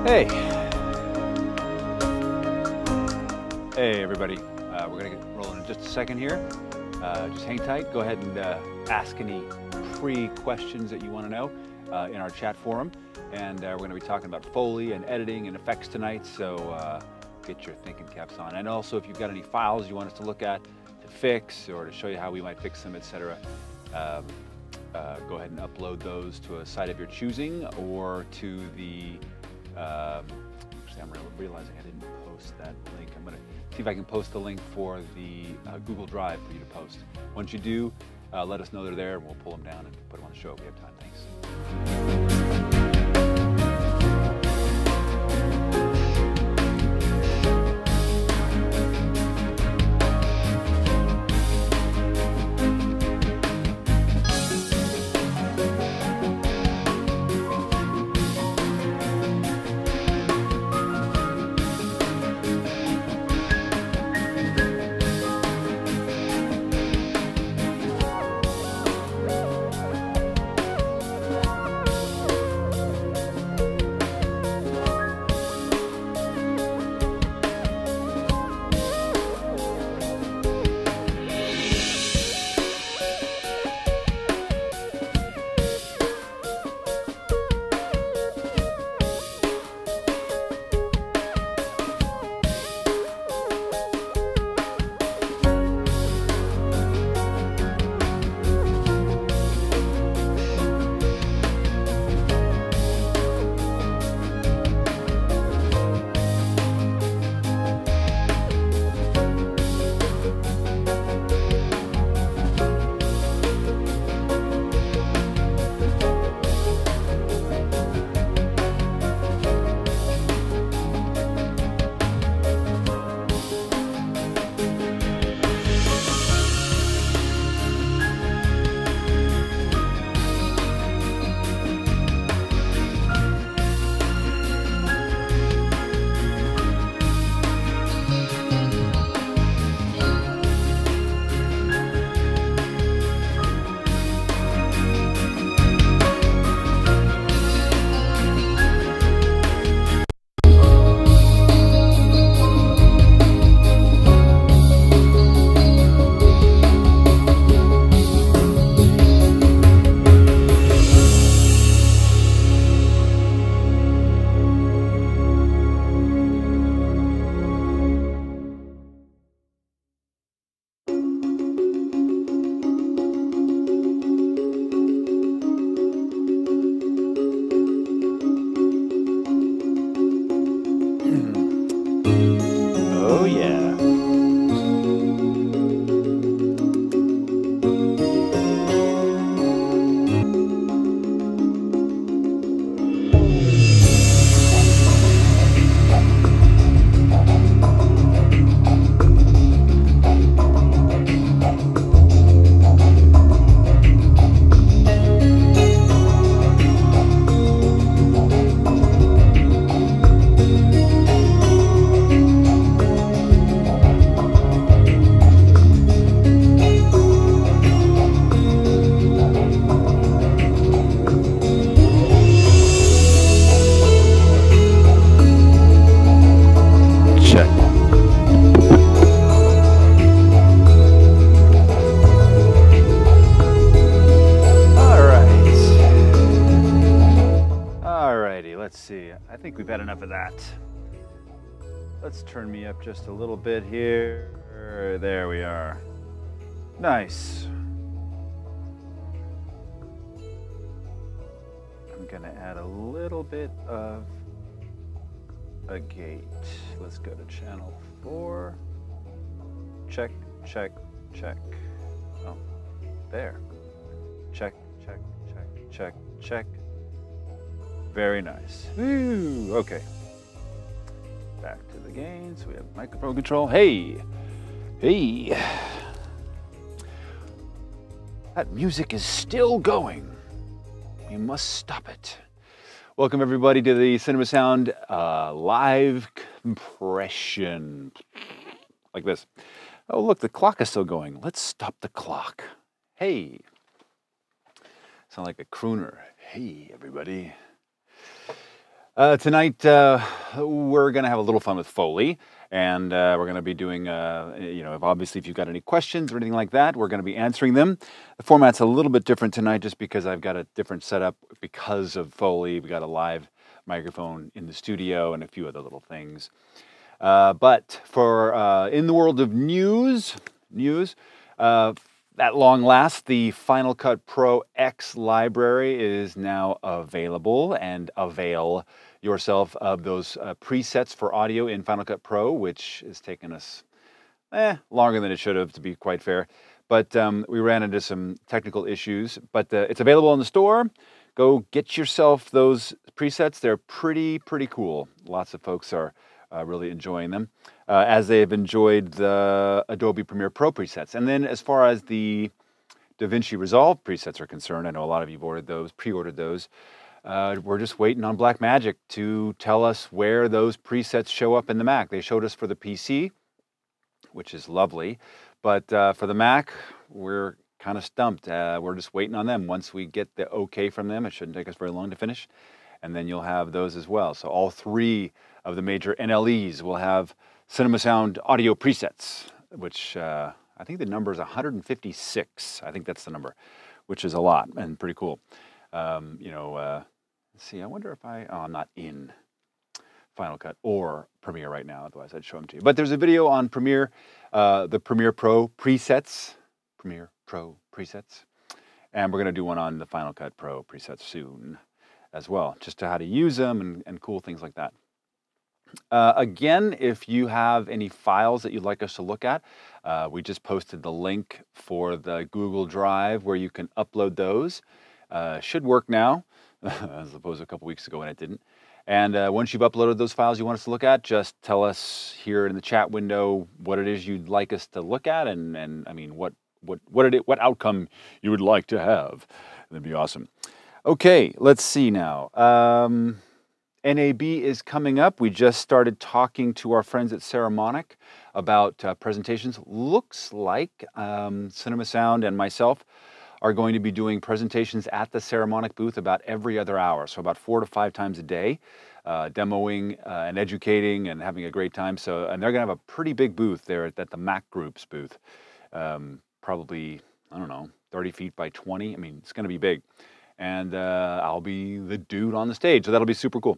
Hey. Hey, everybody. We're going to get rolling in just a second here. Just hang tight. Go ahead and ask any pre-questions that you want to know in our chat forum. And we're going to be talking about Foley and editing and effects tonight. So get your thinking caps on. And also, if you've got any files you want us to look at to fix or to show you how we might fix them, etc., go ahead and upload those to a site of your choosing or to the actually, I'm realizing I didn't post that link. I'm going to see if I can post the link for the Google Drive for you to post. Once you do, let us know they're there and we'll pull them down and put them on the show if we have time. Thanks. Oh, yeah. I think we've had enough of that. Let's turn me up just a little bit here. There we are. Nice. I'm gonna add a little bit of a gate. Let's go to channel 4. Check, check, check. Oh, there. Check, check, check, check, check. Very nice. Woo, okay. Back to the gains. We have microphone control. Hey, hey. That music is still going. You must stop it. Welcome everybody to the Cinema Sound live compression. Like this. Oh, look, the clock is still going. Let's stop the clock. Hey. Sound like a crooner. Hey, everybody. Tonight, we're going to have a little fun with Foley, and we're going to be doing, obviously if you've got any questions or anything like that, we're going to be answering them. The format's a little bit different tonight just because I've got a different setup because of Foley. We got a live microphone in the studio and a few other little things. But for in the world of news, at long last, the Final Cut Pro X library is now available, and avail yourself of those presets for audio in Final Cut Pro, which has taken us longer than it should have, to be quite fair. But we ran into some technical issues, but it's available in the store. Go get yourself those presets. They're pretty cool. Lots of folks are really enjoying them, as they've enjoyed the Adobe Premiere Pro presets. And then as far as the DaVinci Resolve presets are concerned, I know a lot of you have ordered those, pre-ordered those. We're just waiting on Blackmagic to tell us where those presets show up in the Mac. They showed us for the PC, which is lovely, but for the Mac, we're kind of stumped. We're just waiting on them. Once we get the okay from them, it shouldn't take us very long to finish, and then you'll have those as well. So all three of the major NLEs will have Cinema Sound audio presets, which I think the number is 156. I think that's the number, which is a lot and pretty cool. Let's see, I wonder if I'm not in Final Cut or Premiere right now, otherwise I'd show them to you. But there's a video on Premiere, the Premiere Pro presets, and we're going to do one on the Final Cut Pro presets soon as well, just to how to use them and cool things like that. Again, if you have any files that you'd like us to look at, we just posted the link for the Google Drive where you can upload those. Should work now, as opposed to a couple weeks ago when it didn't. And once you've uploaded those files you want us to look at, just tell us here in the chat window what it is you'd like us to look at, and I mean what outcome you would like to have. That'd be awesome. Okay, let's see now. NAB is coming up. We just started talking to our friends at Saramonic about presentations. Looks like Cinema Sound and myself are going to be doing presentations at the Saramonic booth about every other hour, so about 4 to 5 times a day, demoing and educating and having a great time. So, and they're going to have a pretty big booth there at the Mac Group's booth, probably, I don't know, 30 feet by 20. I mean, it's going to be big. And I'll be the dude on the stage, so that'll be super cool.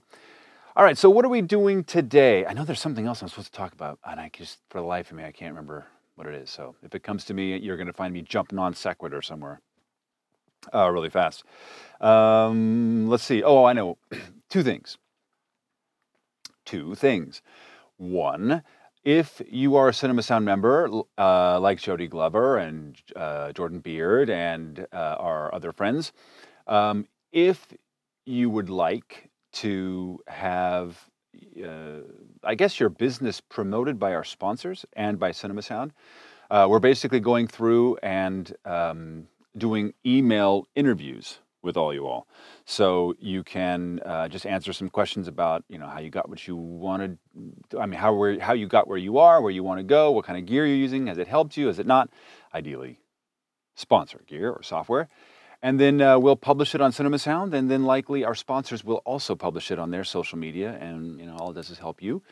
All right, so what are we doing today? I know there's something else I'm supposed to talk about, and I just, for the life of me, I can't remember what it is. So if it comes to me, you're going to find me jumping on sequitur somewhere really fast. Let's see. Oh, I know. Two things. One, if you are a Cinema Sound member, like Jody Glover and Jordan Beard and our other friends, if you would like to have, I guess, your business promoted by our sponsors and by Cinema Sound, we're basically going through and doing email interviews with all you all. So you can just answer some questions about, how you got what you wanted. I mean, how you got where you are, where you want to go, what kind of gear you're using. Has it helped you? Has it not? Ideally, sponsor gear or software. And then we'll publish it on Cinema Sound, and then likely our sponsors will also publish it on their social media, and all it does is help you.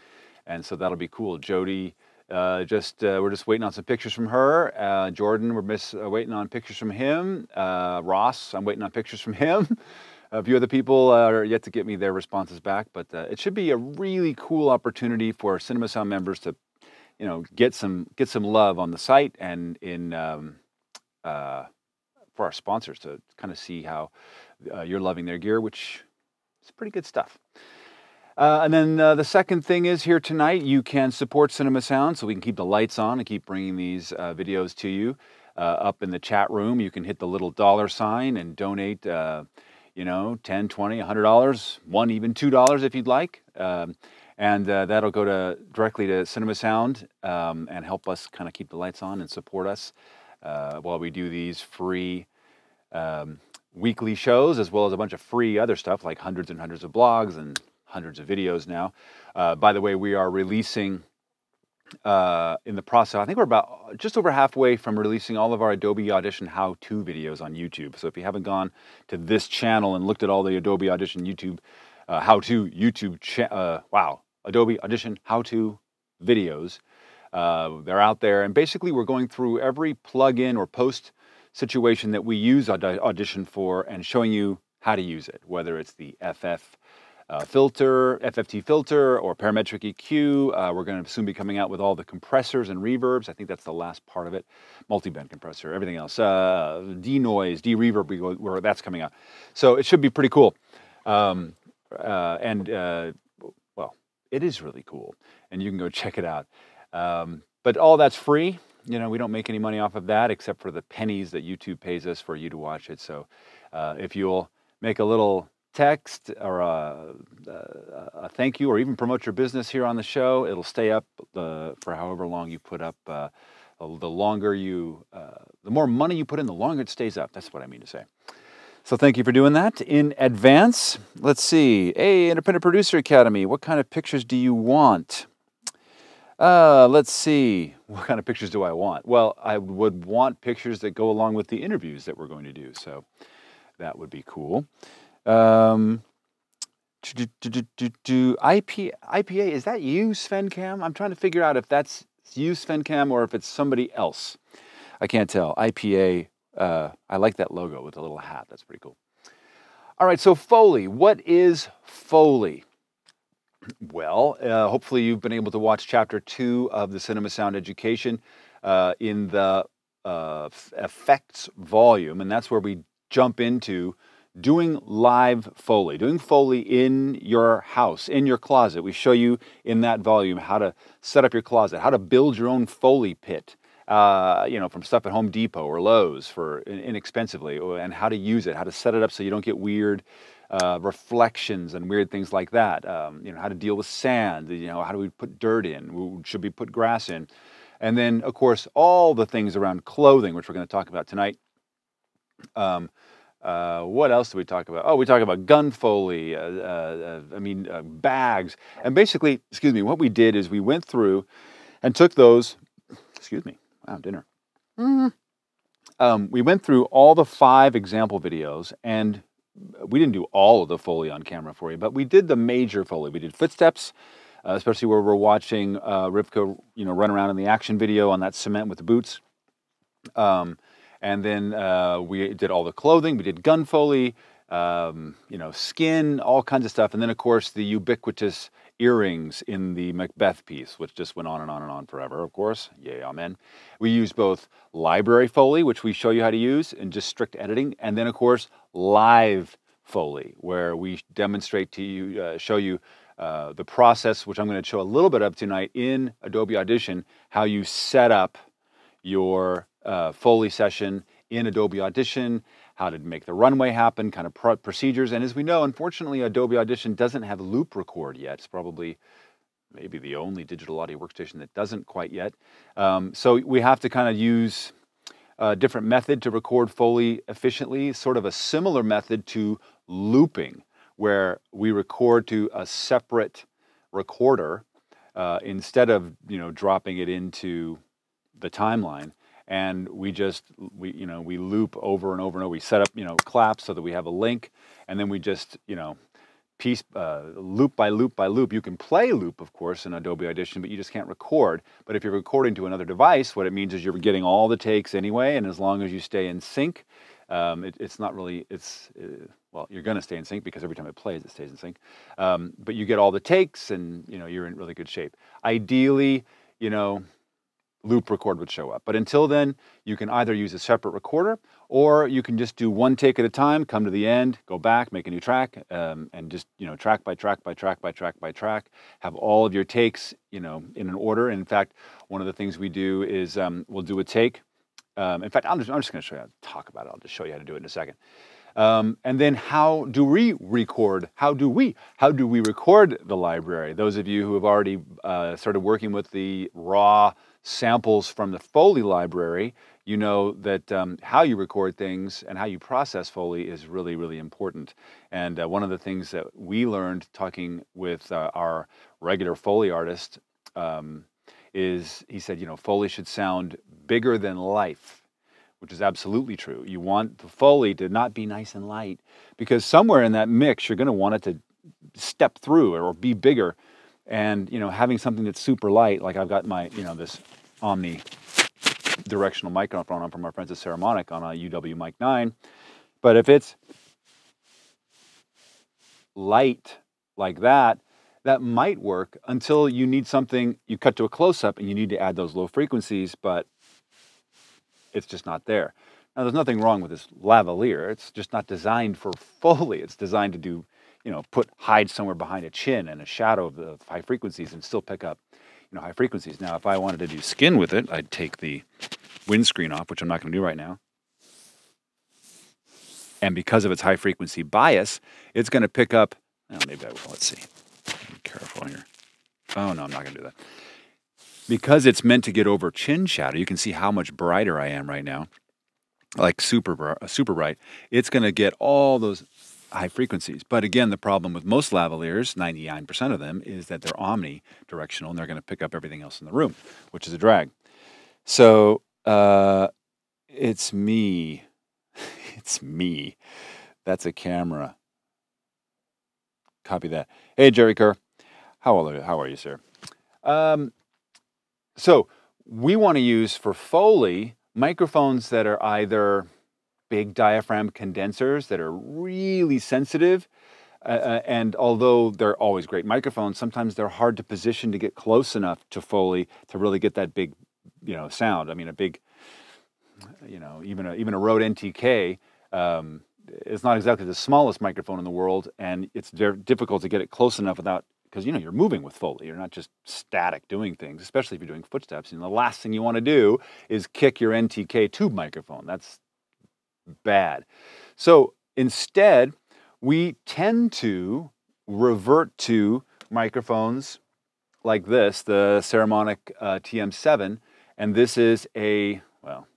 And so that'll be cool. Jody, we're just waiting on some pictures from her. Jordan, we're waiting on pictures from him. Ross, I'm waiting on pictures from him. A few other people are yet to get me their responses back, but it should be a really cool opportunity for Cinema Sound members to, get some love on the site and in for our sponsors to kind of see how you're loving their gear, which is pretty good stuff. And then the second thing is, here tonight, you can support Cinema Sound so we can keep the lights on and keep bringing these videos to you. Up in the chat room, you can hit the little $ and donate, $10, $20, $100, $1, even $2 if you'd like. And that'll go directly to Cinema Sound and help us kind of keep the lights on and support us while we do these free weekly shows, as well as a bunch of free other stuff like hundreds and hundreds of blogs and hundreds of videos now. By the way, we are releasing in the process. I think we're about just over halfway from releasing all of our Adobe Audition how-to videos on YouTube. So if you haven't gone to this channel and looked at all the Adobe Audition YouTube Adobe Audition how-to videos, they're out there. And basically we're going through every plugin or post situation that we use Audition for and showing you how to use it, whether it's the FFT filter or parametric EQ. We're going to soon be coming out with all the compressors and reverbs. I think that's the last part of it. Multi-band compressor, everything else. De-noise, de-reverb, where that's coming out. So it should be pretty cool. Well, it is really cool, and you can go check it out. But all that's free. You know, we don't make any money off of that except for the pennies that YouTube pays us for you to watch it. So if you'll make a little text or a thank you, or even promote your business here on the show, it'll stay up for however long you put up. The more money you put in, the longer it stays up. That's what I mean to say. So thank you for doing that in advance. Let's see. Hey, Independent Producer Academy, what kind of pictures do you want? Let's see. What kind of pictures do I want? Well, I would want pictures that go along with the interviews that we're going to do. So that would be cool. IPA, is that you, Sven Cam? I'm trying to figure out if that's you, Sven Cam, or if it's somebody else. I can't tell. IPA, I like that logo with the little hat. That's pretty cool. All right, so Foley. What is Foley? Well, hopefully you've been able to watch Chapter 2 of the Cinema Sound Education in the effects volume, and that's where we jump into doing live Foley, doing Foley in your house, in your closet. We show you in that volume how to set up your closet, how to build your own Foley pit, you know, from stuff at Home Depot or Lowe's for inexpensively, and how to use it, how to set it up so you don't get weird reflections and weird things like that. You know, how to deal with sand, you know, how do we put dirt in? Should we put grass in? And then, of course, all the things around clothing, which we're going to talk about tonight. What else do we talk about? Oh, we talk about gun Foley, bags. And basically, excuse me, what we did is we went through and took those, excuse me, wow, dinner. We went through all the 5 example videos, and we didn't do all of the Foley on camera for you, but we did the major Foley. We did footsteps, especially where we're watching Rivka, you know, run around in the action video on that cement with the boots. And then we did all the clothing. We did gun Foley, you know, skin, all kinds of stuff. And then, of course, the ubiquitous earrings in the Macbeth piece, which just went on and on and on forever, of course. Yay, amen. We used both library Foley, which we show you how to use in just strict editing, and then, of course, live Foley, where we demonstrate to you, show you the process, which I'm going to show a little bit of tonight in Adobe Audition, how you set up your Foley session in Adobe Audition, how to make the runway happen, kind of procedures. And as we know, unfortunately, Adobe Audition doesn't have loop record yet. It's probably maybe the only digital audio workstation that doesn't quite yet. So we have to kind of use a different method to record Foley efficiently, sort of a similar method to looping, where we record to a separate recorder instead of, you know, dropping it into the timeline. And we loop over and over and over. We set up, you know, claps so that we have a link, and then we just, you know, loop by loop by loop. You can play loop, of course, in Adobe Audition, but you just can't record. But if you're recording to another device, what it means is you're getting all the takes anyway, and as long as you stay in sync, it's not really, well, you're going to stay in sync because every time it plays, it stays in sync. But you get all the takes, and, you know, you're in really good shape. Ideally, you know, loop record would show up. But until then, you can either use a separate recorder, or you can just do one take at a time, come to the end, go back, make a new track, and just, you know, track by track by track by track by track, have all of your takes, you know, in an order. And in fact, one of the things we do is we'll do a take. In fact, I'm just going to show you how to talk about it. I'll just show you how to do it in a second. And then how do we record? How do we record the library? Those of you who have already started working with the raw samples from the Foley library, you know that how you record things and how you process Foley is really, really important. And one of the things that we learned talking with our regular Foley artist is he said, you know, Foley should sound bigger than life, which is absolutely true. You want the Foley to not be nice and light, because somewhere in that mix, you're going to want it to step through or be bigger. And, you know, having something that's super light, like I've got my, you know, this omnidirectional microphone on from our friends at Ceramonic on a UW Mic 9. But if it's light like that, that might work until you need something, you cut to a close-up and you need to add those low frequencies, but it's just not there. Now, there's nothing wrong with this lavalier. It's just not designed for Foley. It's designed to do, you know, hide somewhere behind a chin and a shadow of the high frequencies and still pick up, you know, high frequencies. Now, if I wanted to do skin with it, I'd take the windscreen off, which I'm not going to do right now. And because of its high frequency bias, it's going to pick up, oh, maybe I will, let's see. Be careful here. Oh, no, I'm not going to do that. Because it's meant to get over chin shadow, you can see how much brighter I am right now, like super bright. It's going to get all those high frequencies. But again, the problem with most lavaliers, 99% of them, is that they're omnidirectional and they're going to pick up everything else in the room, which is a drag. So it's me. It's me. That's a camera. Copy that. Hey, Jerry Kerr. How are you, sir? So we want to use for Foley microphones that are either big diaphragm condensers that are really sensitive, and although they're always great microphones, sometimes they're hard to position to get close enough to Foley to really get that big, you know, sound. I mean, a big, you know, even a Rode NTK is not exactly the smallest microphone in the world, and it's very difficult to get it close enough without, because, you know, you're moving with Foley. You're not just static doing things, especially if you're doing footsteps. And the last thing you want to do is kick your NTK tube microphone. That's bad. So instead, we tend to revert to microphones like this, the Ceramonic TM7, and this is a, well,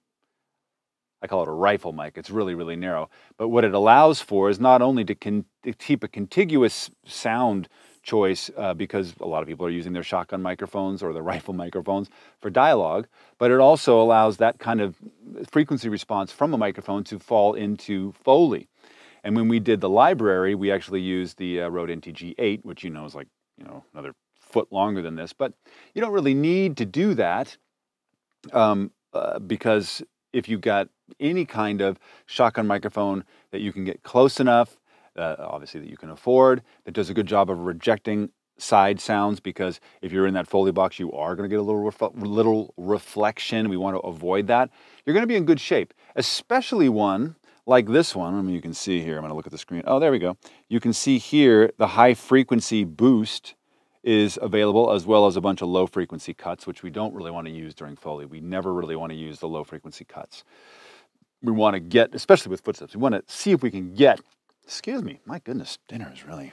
I call it a rifle mic. It's really, really narrow. But what it allows for is not only to keep a contiguous sound choice, because a lot of people are using their shotgun microphones or their rifle microphones for dialogue, but it also allows that kind of frequency response from a microphone to fall into Foley. And when we did the library, we actually used the Rode NTG8, which, you know, is like, you know, another foot longer than this. But you don't really need to do that because if you've got any kind of shotgun microphone that you can get close enough, obviously that you can afford, that does a good job of rejecting side sounds, because if you're in that Foley box, you are going to get a little reflection. We want to avoid that. You're going to be in good shape, especially one like this one. I mean, you can see here, I'm going to look at the screen. Oh, there we go. You can see here the high frequency boost is available, as well as a bunch of low frequency cuts, which we don't really want to use during Foley. We never really want to use the low frequency cuts. We want to get, especially with footsteps, we want to see if we can get, excuse me, my goodness, dinner is really,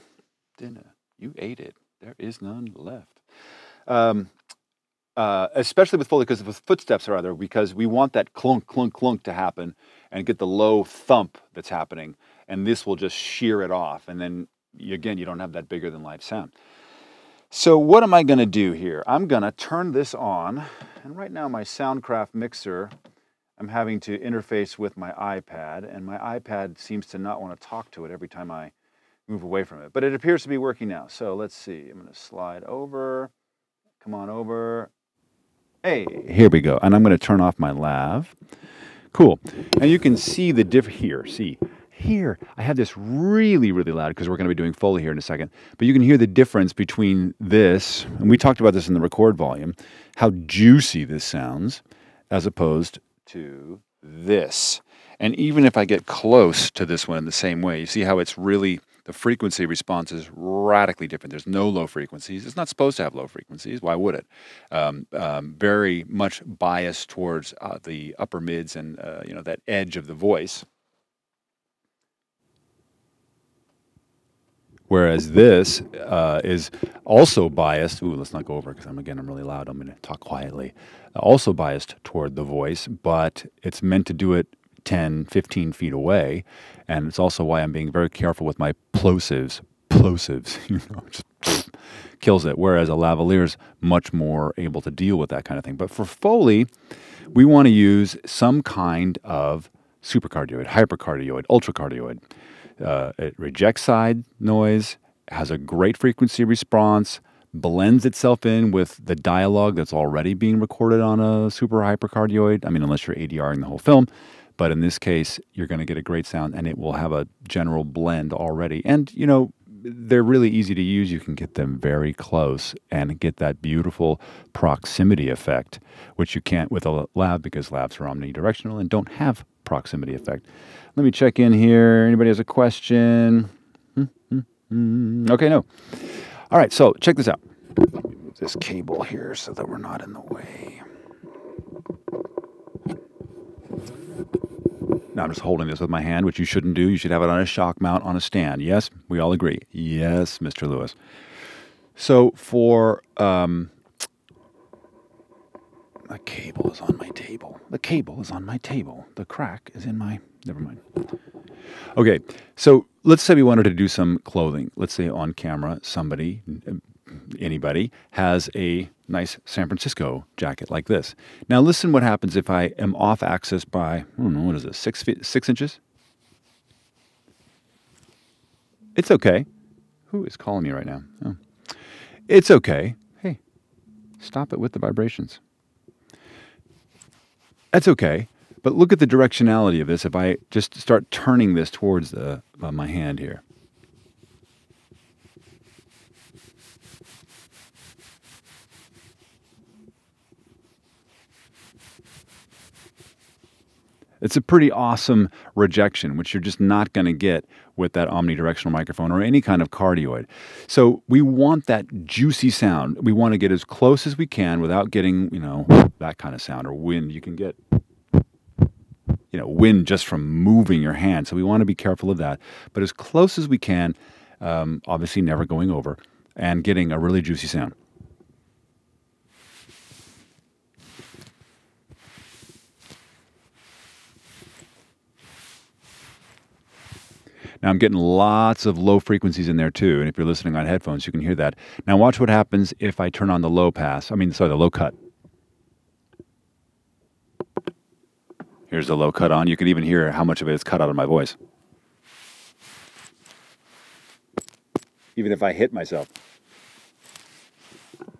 dinner, you ate it. There is none left. Especially with Foley, because the footsteps are there, because we want that clunk, clunk, clunk to happen and get the low thump that's happening, and this will just shear it off, and then, again, you don't have that bigger than life sound. So what am I going to do here? I'm going to turn this on, and right now my Soundcraft mixer, I'm having to interface with my iPad, and my iPad seems to not want to talk to it every time I move away from it. But it appears to be working now. So let's see. I'm going to slide over. Come on over. Hey, here we go. And I'm going to turn off my lav. Cool. And you can see the diff here. See, here I have this really, really loud, because we're going to be doing Foley here in a second. But you can hear the difference between this, and we talked about this in the record volume, how juicy this sounds as opposed to this. And even if I get close to this one in the same way, you see how it's really, the frequency response is radically different. There's no low frequencies. It's not supposed to have low frequencies. Why would it? Very much biased towards the upper mids and you know, that edge of the voice. Whereas this is also biased. Ooh, let's not go over, because I'm really loud. I'm going to talk quietly. Also biased toward the voice, but it's meant to do it 10, 15 feet away. And it's also why I'm being very careful with my plosives, you know, just kills it, whereas a lavalier is much more able to deal with that kind of thing. But for Foley, we want to use some kind of supercardioid, hypercardioid, ultracardioid. It rejects side noise, has a great frequency response, blends itself in with the dialogue that's already being recorded on a super hypercardioid. I mean, unless you're ADRing the whole film. But in this case, you're going to get a great sound, and it will have a general blend already. And, you know, they're really easy to use. You can get them very close and get that beautiful proximity effect, which you can't with a lav because lavs are omnidirectional and don't have proximity effect. Let me check in here. Anybody has a question? Okay, no. All right, so check this out. Let me move this cable here so that we're not in the way. Now I'm just holding this with my hand, which you shouldn't do. You should have it on a shock mount on a stand. Yes, we all agree. Yes, Mr. Lewis. So for the cable is on my table. The cable is on my table. The crack is in my... Never mind. Okay, so let's say we wanted to do some clothing. Let's say on camera, somebody, anybody, has a nice San Francisco jacket like this. Now listen what happens if I am off axis by, I don't know, what is this, 6 inches? It's okay. Who is calling me right now? Oh. It's okay. Hey, stop it with the vibrations. That's okay. But look at the directionality of this if I just start turning this towards my hand here. It's a pretty awesome rejection, which you're just not going to get with that omnidirectional microphone or any kind of cardioid. So we want that juicy sound. We want to get as close as we can without getting, you know, that kind of sound or wind. You can get... you know, wind just from moving your hand. So we want to be careful of that. But as close as we can, obviously never going over, and getting a really juicy sound. Now I'm getting lots of low frequencies in there too. And if you're listening on headphones, you can hear that. Now watch what happens if I turn on the low pass. The low cut. Here's the low cut on. You can even hear how much of it is cut out of my voice. Even if I hit myself,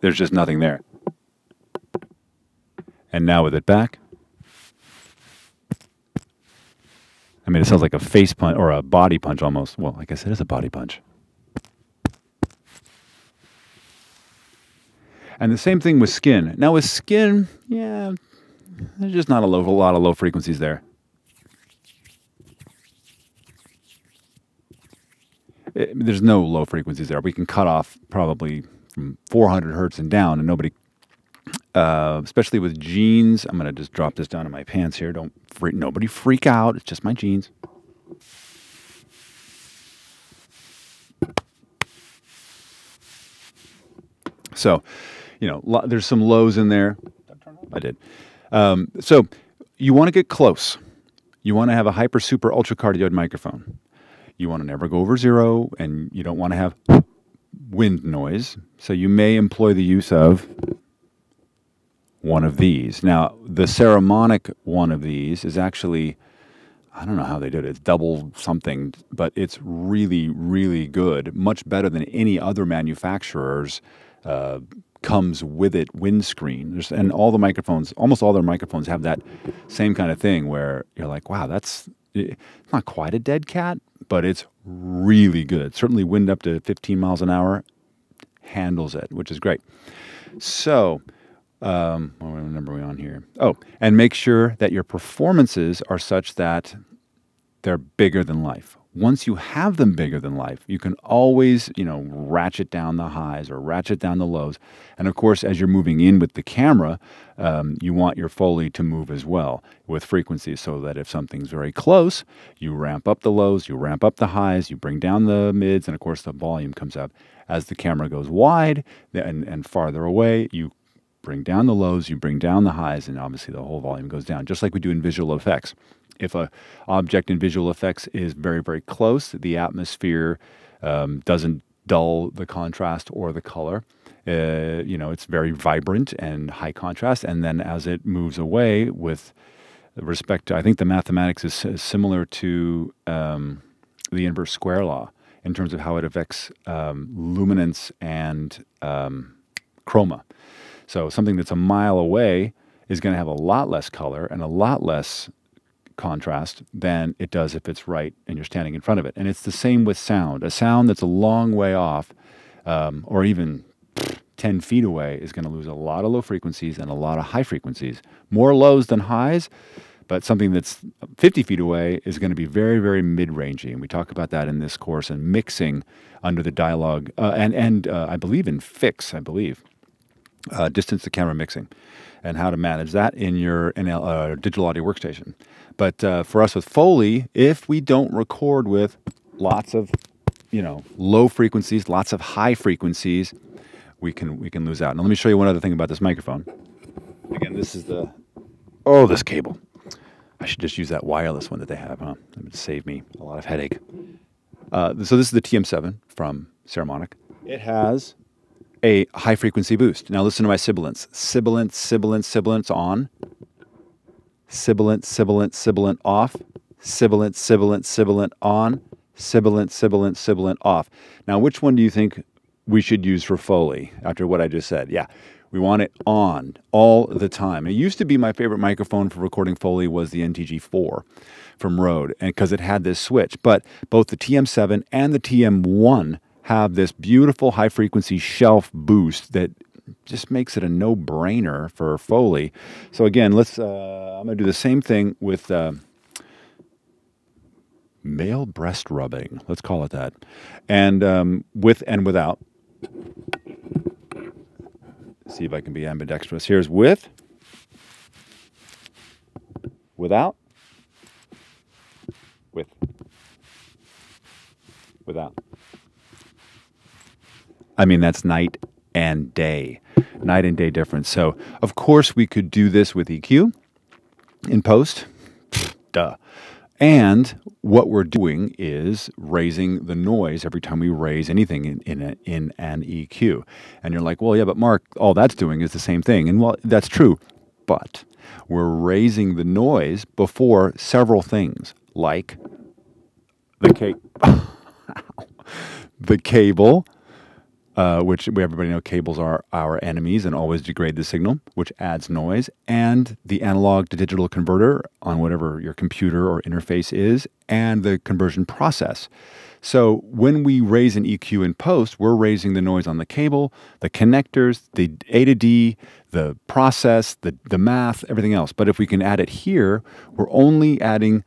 there's just nothing there. And now with it back, I mean, it sounds like a face punch or a body punch almost. Well, I guess it is a body punch. And the same thing with skin. Now with skin, yeah, there's just not a lot of low frequencies there. There's no low frequencies there. We can cut off probably from 400 hertz and down, and nobody, especially with jeans. I'm going to just drop this down in my pants here. Nobody freak out. It's just my jeans. So, you know, there's some lows in there. I did. So you want to get close. You want to have a hyper, super, ultra cardioid microphone. You want to never go over 0, and you don't want to have wind noise. So you may employ the use of one of these. Now, the Ceramonic one of these is actually, I don't know how they did it. It's double something, but it's really, really good. Much better than any other manufacturer's comes with it windscreen. And all the microphones, almost all their microphones have that same kind of thing where you're like, wow, it's not quite a dead cat, but it's really good. Certainly wind up to 15 miles an hour handles it, which is great. So, what number are we on here? Oh, and make sure that your performances are such that they're bigger than life. Once you have them bigger than life, you can always, you know, ratchet down the highs or ratchet down the lows. And of course, as you're moving in with the camera, you want your Foley to move as well with frequencies so that if something's very close, you ramp up the lows, you ramp up the highs, you bring down the mids, and of course the volume comes up. As the camera goes wide and farther away, you bring down the lows, you bring down the highs, and obviously the whole volume goes down, just like we do in visual effects. If an object in visual effects is very, very close, the atmosphere doesn't dull the contrast or the color. You know, it's very vibrant and high contrast. And then as it moves away with respect to, I think the mathematics is similar to the inverse square law in terms of how it affects luminance and chroma. So something that's a mile away is going to have a lot less color and a lot less contrast than it does if it's right and you're standing in front of it. And it's the same with sound. A sound that's a long way off, or even 10 feet away, is going to lose a lot of low frequencies and a lot of high frequencies. More lows than highs, but something that's 50 feet away is going to be very, very mid-rangey. And we talk about that in this course and mixing under the dialogue, and I believe in fix, distance to camera mixing, and how to manage that in your digital audio workstation. But for us with Foley, if we don't record with lots of, you know, low frequencies, lots of high frequencies, we can lose out. Now let me show you one other thing about this microphone. Again, this is this cable. I should just use that wireless one that they have, huh? That would save me a lot of headache. So this is the TM7 from Ceramonic. It has a high frequency boost. Now listen to my sibilants. Sibilant, sibilant, sibilant on. Sibilant, sibilant, sibilant off. Sibilant, sibilant, sibilant on. Sibilant, sibilant, sibilant off. Now which one do you think we should use for Foley after what I just said? Yeah, we want it on all the time. It used to be my favorite microphone for recording Foley was the NTG4 from Rode, and because it had this switch. But both the TM7 and the TM1 have this beautiful high-frequency shelf boost that just makes it a no-brainer for Foley. So again, I'm going to do the same thing with male breast rubbing. Let's call it that. And with and without. See if I can be ambidextrous. Here's with, without, with, without. I mean, that's night and day difference. So, of course, we could do this with EQ in post. Duh. And what we're doing is raising the noise every time we raise anything in an EQ. And you're like, well, yeah, but Mark, all that's doing is the same thing. And well, that's true. But we're raising the noise before several things, like the cable, which everybody knows cables are our enemies and always degrade the signal, which adds noise, and the analog to digital converter on whatever your computer or interface is, and the conversion process. So when we raise an EQ in post, we're raising the noise on the cable, the connectors, the A to D, the process, the math, everything else. But if we can add it here, we're only adding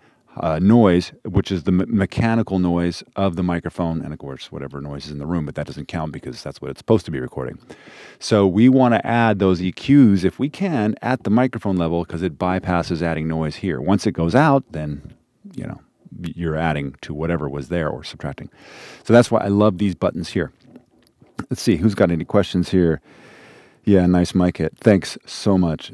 noise, which is the mechanical noise of the microphone, and of course whatever noise is in the room, but that doesn't count because that's what it's supposed to be recording. So we want to add those EQs, if we can, at the microphone level because it bypasses adding noise here. Once it goes out, then, you know, you're adding to whatever was there or subtracting. So that's why I love these buttons here. Let's see, who's got any questions here? Yeah, nice mic hit. Thanks so much.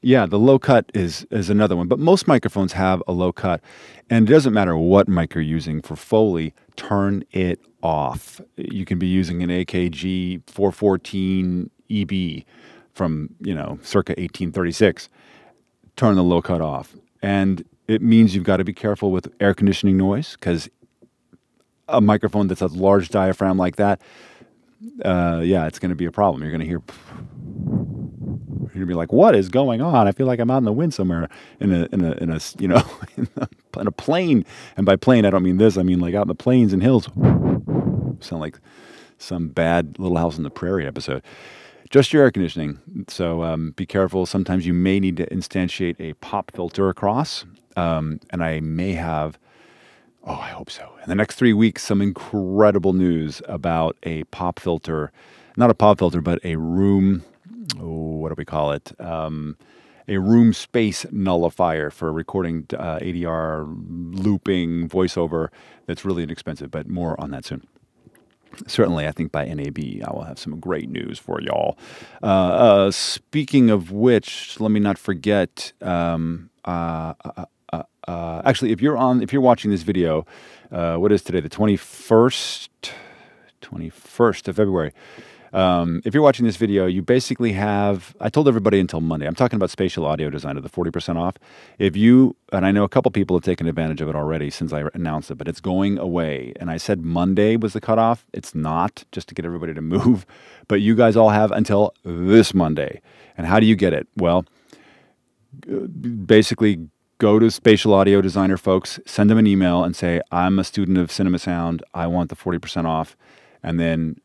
Yeah, the low cut is another one. But most microphones have a low cut. And it doesn't matter what mic you're using for Foley, turn it off. You can be using an AKG 414 EB from, you know, circa 1836. Turn the low cut off. And it means you've got to be careful with air conditioning noise because a microphone that's a large diaphragm like that, yeah, it's going to be a problem. You're going to hear... You're gonna be like, "What is going on? I feel like I'm out in the wind somewhere in a you know in a plane." And by plane, I don't mean this. I mean like out in the plains and hills. Sound like some bad Little House on the Prairie episode. Just your air conditioning. So be careful. Sometimes you may need to instantiate a pop filter across, and I may have. Oh, I hope so. In the next 3 weeks, some incredible news about a pop filter, not a pop filter, but a room. What do we call it? A room space nullifier for recording ADR, looping, voiceover. That's really inexpensive, but more on that soon. Certainly, I think by NAB, I will have some great news for y'all. Speaking of which, let me not forget. Actually, if you're watching this video, what is today? The 21st. 21st of February. If you're watching this video, you basically have, I told everybody until Monday, I'm talking about spatial audio designer, the 40% off. If you, and I know a couple people have taken advantage of it already since I announced it, but it's going away. And I said Monday was the cutoff. It's not, just to get everybody to move. But you guys all have until this Monday. And how do you get it? Well, basically go to spatial audio designer folks, send them an email and say, I'm a student of Cinema Sound. I want the 40% off. And then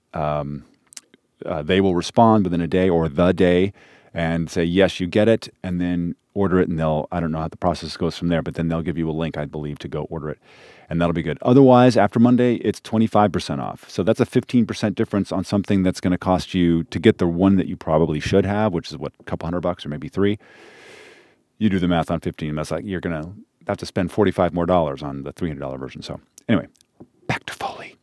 they will respond within a day or the day and say, yes, you get it, and then order it. And they'll, I don't know how the process goes from there, but then they'll give you a link, I believe, to go order it. And that'll be good. Otherwise, after Monday, it's 25% off. So that's a 15% difference on something that's going to cost you to get the one that you probably should have, which is what, a couple $100 or maybe $3. You do the math on 15. That's like, you're going to have to spend $45 more on the $300 version. So anyway, back to Foley.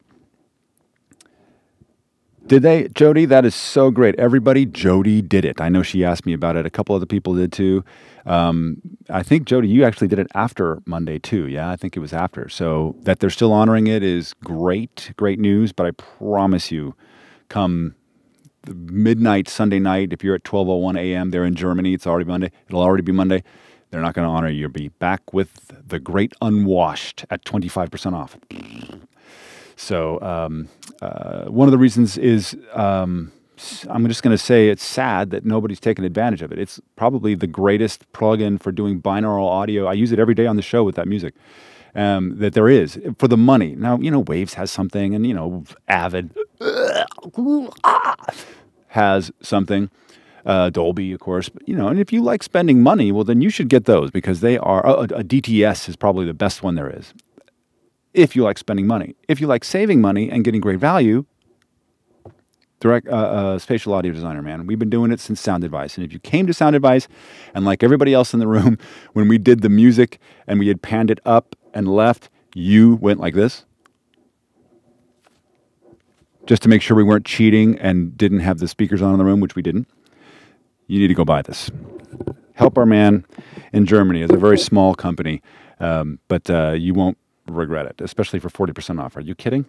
Did they? Jody, that is so great. Everybody, Jody did it. I know she asked me about it. A couple other people did too. I think, Jody, you actually did it after Monday too. Yeah, I think it was after. So that they're still honoring it is great. Great news. But I promise you, come midnight Sunday night, if you're at 12:01 a.m., they're in Germany. It's already Monday. It'll already be Monday. They're not going to honor you. You'll be back with the great unwashed at 25% off. So one of the reasons is I'm just going to say it's sad that nobody's taken advantage of it. It's probably the greatest plugin for doing binaural audio. I use it every day on the show with that music that there is for the money. Now, you know, Waves has something, and, you know, Avid has something. Dolby, of course. But, you know, and if you like spending money, well, then you should get those because they are, a DTS is probably the best one there is. If you like spending money. If you like saving money and getting great value, spatial audio designer, man. We've been doing it since Sound Advice. And if you came to Sound Advice, and like everybody else in the room, when we did the music and we had panned it up and left, you went like this. Just to make sure we weren't cheating and didn't have the speakers on in the room, which we didn't. You need to go buy this. Help our man in Germany. It's a very small company, but you won't regret it, especially for 40% off. Are you kidding?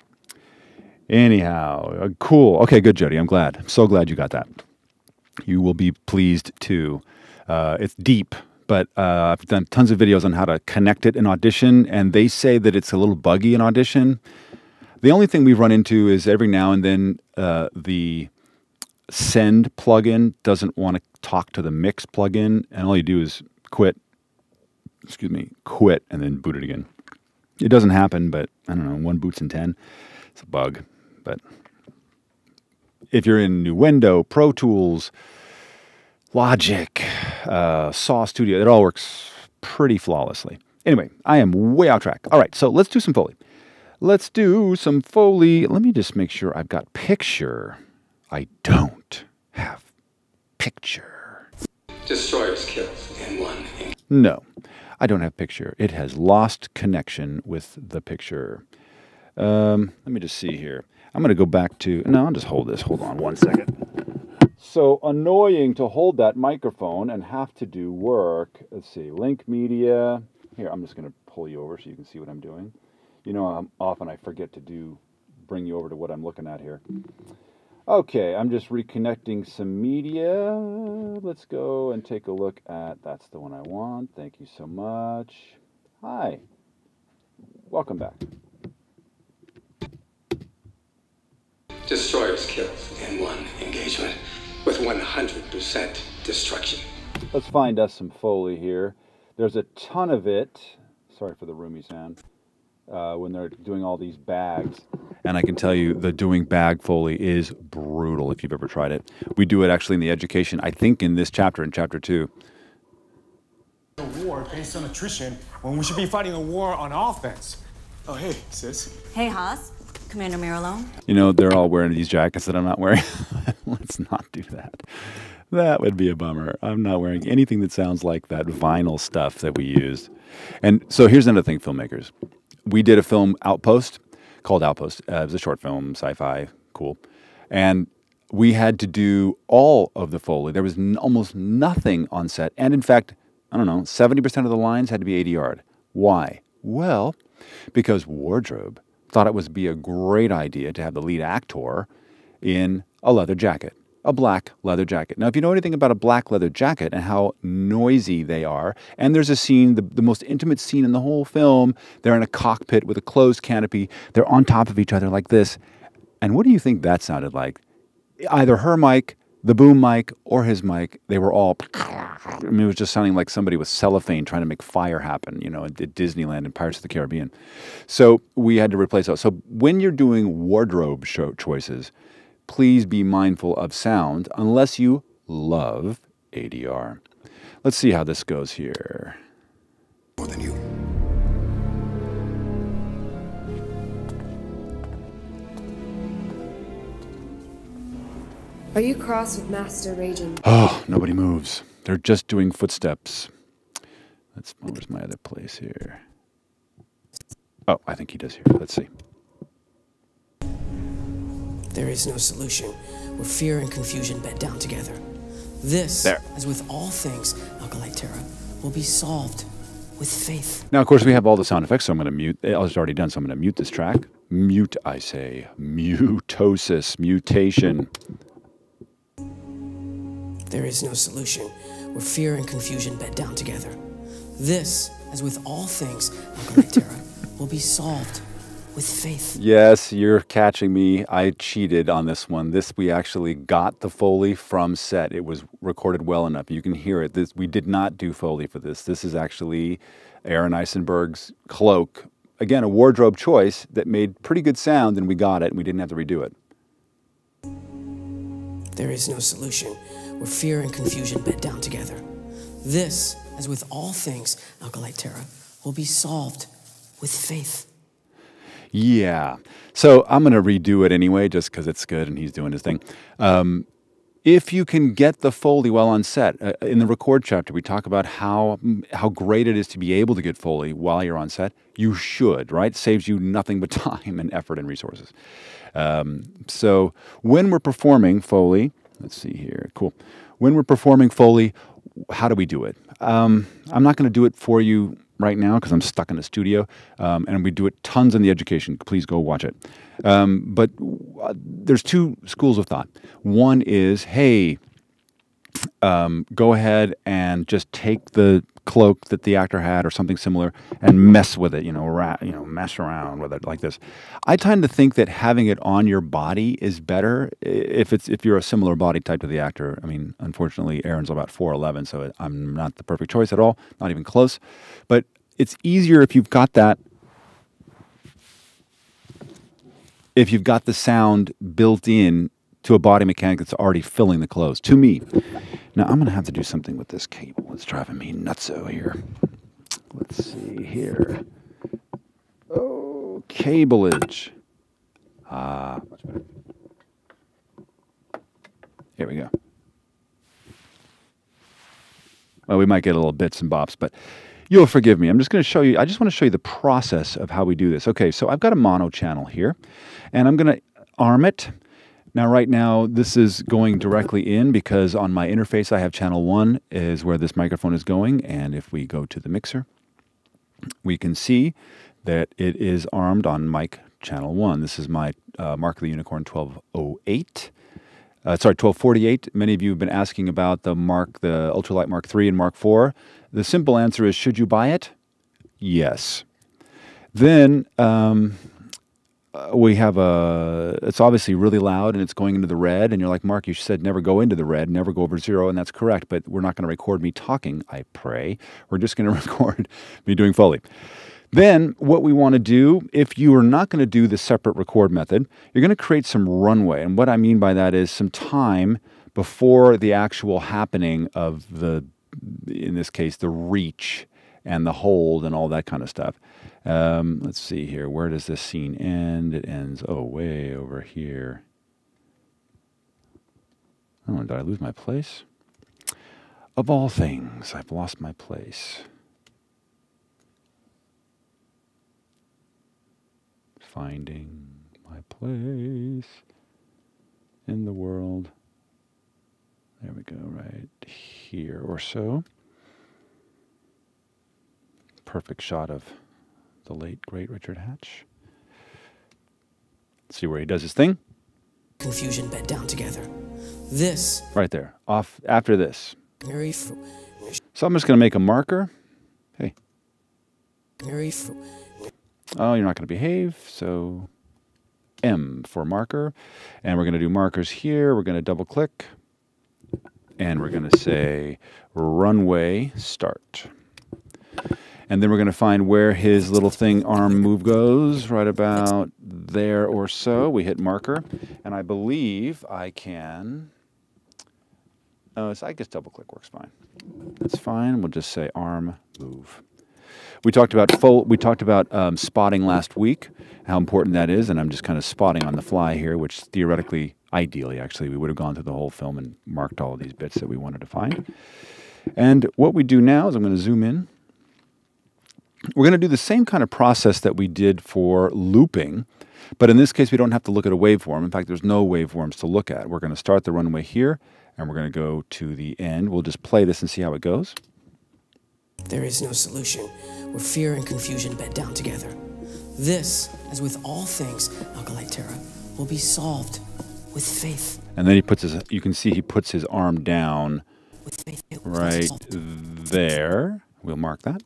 Anyhow, cool. Okay, good, Jody. I'm glad. I'm so glad you got that. You will be pleased too. It's deep, but I've done tons of videos on how to connect it in Audition, and they say that it's a little buggy in Audition. The only thing we've run into is every now and then the Send plugin doesn't want to talk to the Mix plugin, and all you do is quit, and then boot it again. It doesn't happen, but I don't know, 1 boots in 10. It's a bug. But if you're in Nuendo, Pro Tools, Logic, Saw Studio, it all works pretty flawlessly. Anyway, I am way off track. All right, so let's do some Foley. Let's do some Foley. Let me just make sure I've got picture. I don't have picture. Destroyers killed in one. No. I don't have picture. It has lost connection with the picture. Let me just see here. I'm going to go back to... No, I'll just hold this. Hold on 1 second. So annoying to hold that microphone and have to do work. Let's see. Link media. Here, I'm just going to pull you over so you can see what I'm doing. You know, often I forget to bring you over to what I'm looking at here. Okay, I'm just reconnecting some media. Let's go and take a look at, that's the one I want. Thank you so much. Hi. Welcome back. Destroyers killed in one engagement with 100% destruction. Let's find us some Foley here. There's a ton of it. Sorry for the roomy sound. When they're doing all these bags. And I can tell you the doing bag Foley is brutal if you've ever tried it. We do it actually in the education, I think in this chapter, in chapter 2. A war based on attrition when we should be fighting a war on offense. Oh, hey, sis. Hey, Haas. Commander Miralone. You know, they're all wearing these jackets that I'm not wearing. Let's not do that. That would be a bummer. I'm not wearing anything that sounds like that vinyl stuff that we used. And so here's another thing, filmmakers. We did a film, Outpost, called Outpost. It was a short film, sci-fi, cool. And we had to do all of the Foley. There was almost nothing on set. And in fact, I don't know, 70% of the lines had to be 80 yard. Why? Well, because wardrobe thought it would be a great idea to have the lead actor in a leather jacket, a black leather jacket. Now, if you know anything about a black leather jacket and how noisy they are, and there's a scene, the most intimate scene in the whole film, they're in a cockpit with a closed canopy, they're on top of each other like this. And what do you think that sounded like? Either her mic, the boom mic, or his mic, they were all, I mean, it was just sounding like somebody with cellophane trying to make fire happen, you know, at Disneyland and Pirates of the Caribbean. So we had to replace those. So when you're doing wardrobe choices, please be mindful of sound unless you love ADR. Let's see how this goes here. More than you. Are you cross with Master Raging? Oh, nobody moves. They're just doing footsteps. Where's my other place here? Oh, I think he does here. Let's see. There is no solution where fear and confusion bed down together. This, as with all things Alkalite Terra, will be solved with faith. Now, of course, we have all the sound effects, so I'm going to mute. It's already done, so I'm going to mute this track. Mute, I say. Mutosis, mutation. There is no solution where fear and confusion bed down together. This, as with all things Alkalite Terra, will be solved with faith. Yes, you're catching me. I cheated on this one. We actually got the Foley from set. It was recorded well enough. You can hear it. We did not do Foley for this. This is actually Aaron Eisenberg's cloak. Again, a wardrobe choice that made pretty good sound, and we got it, and we didn't have to redo it. There is no solution where fear and confusion bed down together. This, as with all things Alkalite Terra, will be solved with faith. Yeah. So I'm going to redo it anyway, just because it's good and he's doing his thing. If you can get the Foley while on set, in the record chapter, we talk about how great it is to be able to get Foley while you're on set. You should, right? Saves you nothing but time and effort and resources. So when we're performing Foley, let's see here. Cool. When we're performing Foley, how do we do it? I'm not going to do it for you right now because I'm stuck in the studio, and we do it tons in the education. Please go watch it. But there's two schools of thought. One is, hey, go ahead and just take the cloak that the actor had or something similar and mess with it, mess around with it like this. I tend to think that having it on your body is better if you're a similar body type to the actor. I mean, unfortunately, Aaron's about 4'11", so I'm not the perfect choice at all, not even close. But it's easier if you've got that, if you've got the sound built in to a body mechanic that's already filling the clothes, to me. Now, I'm going to have to do something with this cable. It's driving me nutso here. Let's see here. Oh, cableage. Much better. Here we go. Well, we might get a little bits and bops, but you'll forgive me. I'm just going to show you, I just want to show you the process of how we do this. Okay, so I've got a mono channel here, and I'm going to arm it. Now, right now, this is going directly in because on my interface, I have channel 1 is where this microphone is going. And if we go to the mixer, we can see that it is armed on mic channel 1. This is my Mark of the Unicorn 1208. 1248. Many of you have been asking about the Ultralight Mark III and Mark IV. The simple answer is, should you buy it? Yes. Then we have it's obviously really loud and it's going into the red. And you're like, Mark, you said never go into the red, never go over 0. And that's correct. But we're not going to record me talking, I pray. We're just going to record me doing Foley. Then what we want to do, if you are not going to do the separate record method, you're going to create some runway. And what I mean by that is some time before the actual happening of in this case, the reach and the hold and all that kind of stuff. Let's see here. Where does this scene end? It ends, way over here. Oh, did I lose my place? Of all things, I've lost my place. Finding my place in the world. There we go, right here or so. Perfect shot of the late, great Richard Hatch. See where he does his thing? Confusion bed down together. This. Right there. Off after this. Very So I'm just going to make a marker. Hey. Oh, you're not going to behave. So M for marker. And we're going to do markers here. We're going to double click. And we're going to say runway start. And then we're going to find where his little thing arm move goes, right about there or so. We hit marker. And I believe I can... Oh, so I guess double click works fine. That's fine. We'll just say arm move. We talked about spotting last week, how important that is, and I'm just kind of spotting on the fly here, which theoretically, ideally, actually, we would have gone through the whole film and marked all of these bits that we wanted to find. And what we do now is I'm going to zoom in. We're going to do the same kind of process that we did for looping, but in this case, we don't have to look at a waveform. In fact, there's no waveforms to look at. We're going to start the runway here, and we're going to go to the end. We'll just play this and see how it goes. There is no solution where fear and confusion bed down together. This, as with all things Alkalite Terra, will be solved with faith. And then he puts his, you can see he puts his arm down right there. We'll mark that.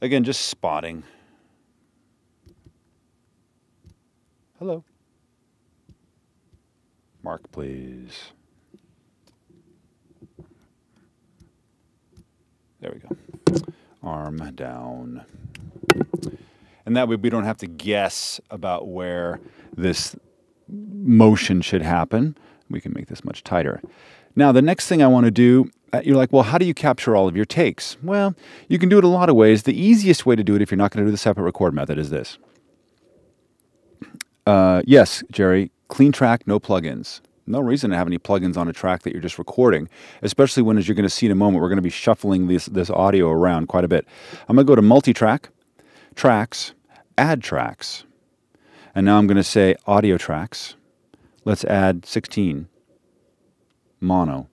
Again, just spotting. Hello. Mark, please. There we go. Arm down. And that way we don't have to guess about where this motion should happen. We can make this much tighter. Now, the next thing I want to do, you're like, well, how do you capture all of your takes? Well, you can do it a lot of ways. The easiest way to do it, if you're not going to do the separate record method, is this. Yes, Jerry, clean track, no plugins. No reason to have any plugins on a track that you're just recording, especially when, as you're going to see in a moment, we're going to be shuffling this audio around quite a bit. I'm going to go to multi-track, tracks, add tracks, and now I'm going to say audio tracks. Let's add 16 mono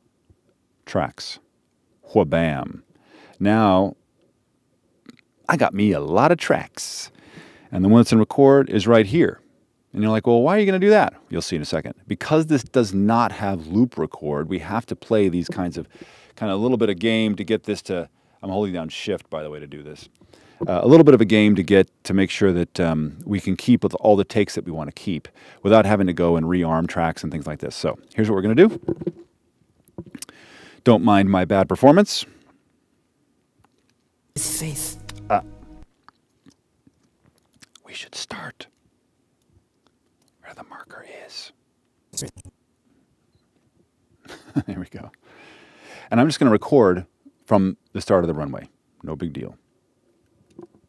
tracks. Wha-bam. Now, I got me a lot of tracks. And the one that's in record is right here. And you're like, well, why are you going to do that? You'll see in a second. Because this does not have loop record, we have to play these kind of a little bit of game to get this to, I'm holding down shift, by the way, to do this. A little bit of a game to make sure that we can keep with all the takes that we want to keep without having to go and rearm tracks and things like this. So here's what we're going to do. Don't mind my bad performance. With faith. We should start where the marker is. There we go. And I'm just going to record from the start of the runway. No big deal.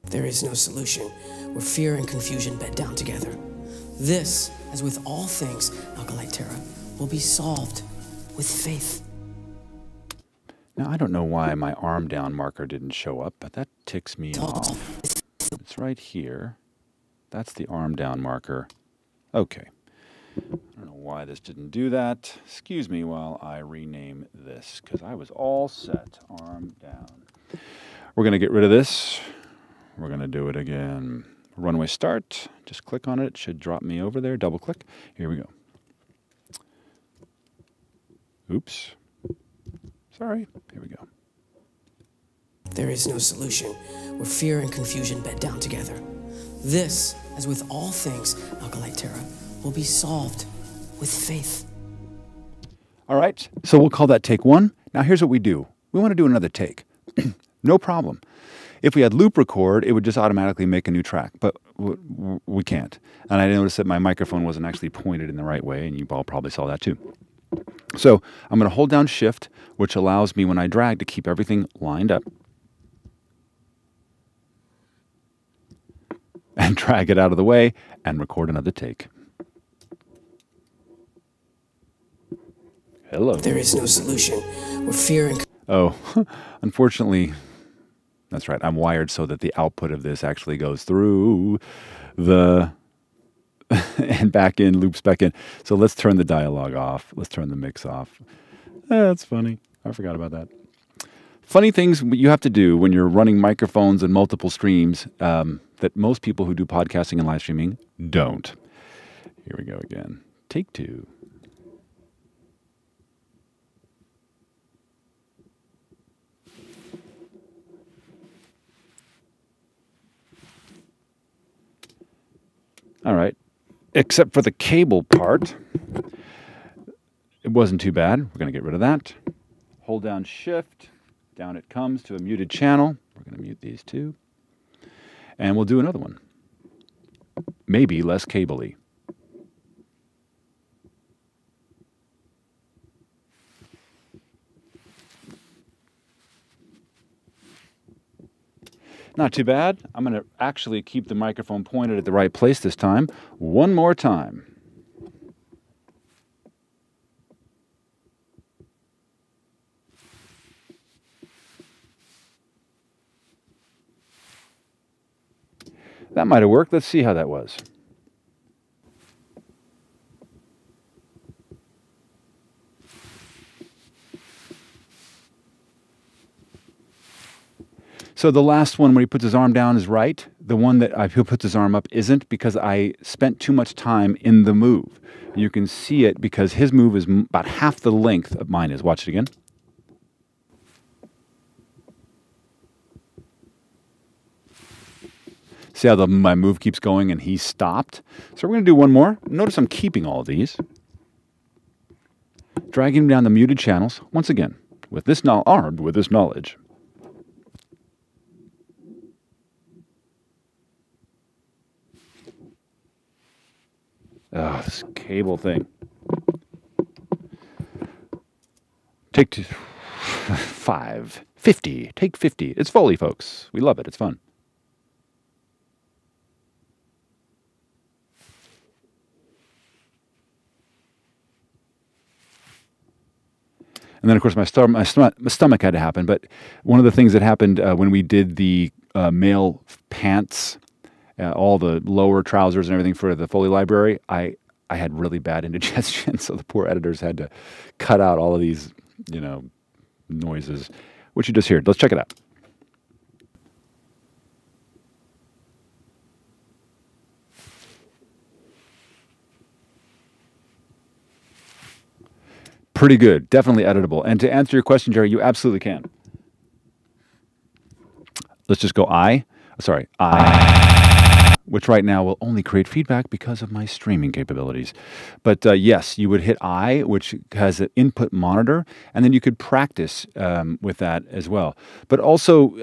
There is no solution where fear and confusion bed down together. This, as with all things Alkalite Terra, will be solved with faith. Now, I don't know why my arm down marker didn't show up, but that ticks me off. It's right here. That's the arm down marker. Okay. I don't know why this didn't do that. Excuse me while I rename this, because I was all set. Arm down. We're going to get rid of this. We're going to do it again. Runway start. Just click on it. It should drop me over there. Double click. Here we go. Oops. Sorry. Here we go. There is no solution where fear and confusion bed down together. This, as with all things Alkalite Terra, will be solved with faith. All right. So we'll call that take one. Now here's what we do. We want to do another take. No problem. If we had loop record, it would just automatically make a new track, but we can't. And I noticed that my microphone wasn't actually pointed in the right way, and you all probably saw that too. So I'm going to hold down shift, which allows me when I drag to keep everything lined up. And drag it out of the way and record another take. Hello. There is no solution where fear and... Oh, unfortunately, that's right. I'm wired so that the output of this actually goes through the... and back in, loops back in. So let's turn the dialogue off. Let's turn the mix off. That's funny. I forgot about that. Funny things you have to do when you're running microphones and multiple streams that most people who do podcasting and live streaming don't. Here we go again. Take two. All right. Except for the cable part. It wasn't too bad. We're going to get rid of that. Hold down Shift. Down it comes to a muted channel. We're going to mute these two. And we'll do another one. Maybe less cable-y. Not too bad. I'm going to actually keep the microphone pointed at the right place this time. One more time. That might have worked. Let's see how that was. So the last one, when he puts his arm down, is right. The one that he puts his arm up isn't, because I spent too much time in the move. You can see it because his move is about half the length of mine is. Watch it again. See how my move keeps going and he stopped? So we're going to do one more. Notice I'm keeping all of these. Dragging him down the muted channels. Once again, armed with this knowledge. Oh, this cable thing. Take 5. 50. Take 50. It's Foley, folks. We love it. It's fun. And then, of course, my stomach had to happen. But one of the things that happened when we did the male pants, all the lower trousers and everything for the Foley library, I had really bad indigestion. So the poor editors had to cut out all of these, noises, which you just heard. Let's check it out. Pretty good. Definitely editable. And to answer your question, Jerry, you absolutely can. Let's just go I, which right now will only create feedback because of my streaming capabilities. But yes, you would hit I, which has an input monitor, and then you could practice with that as well. But also,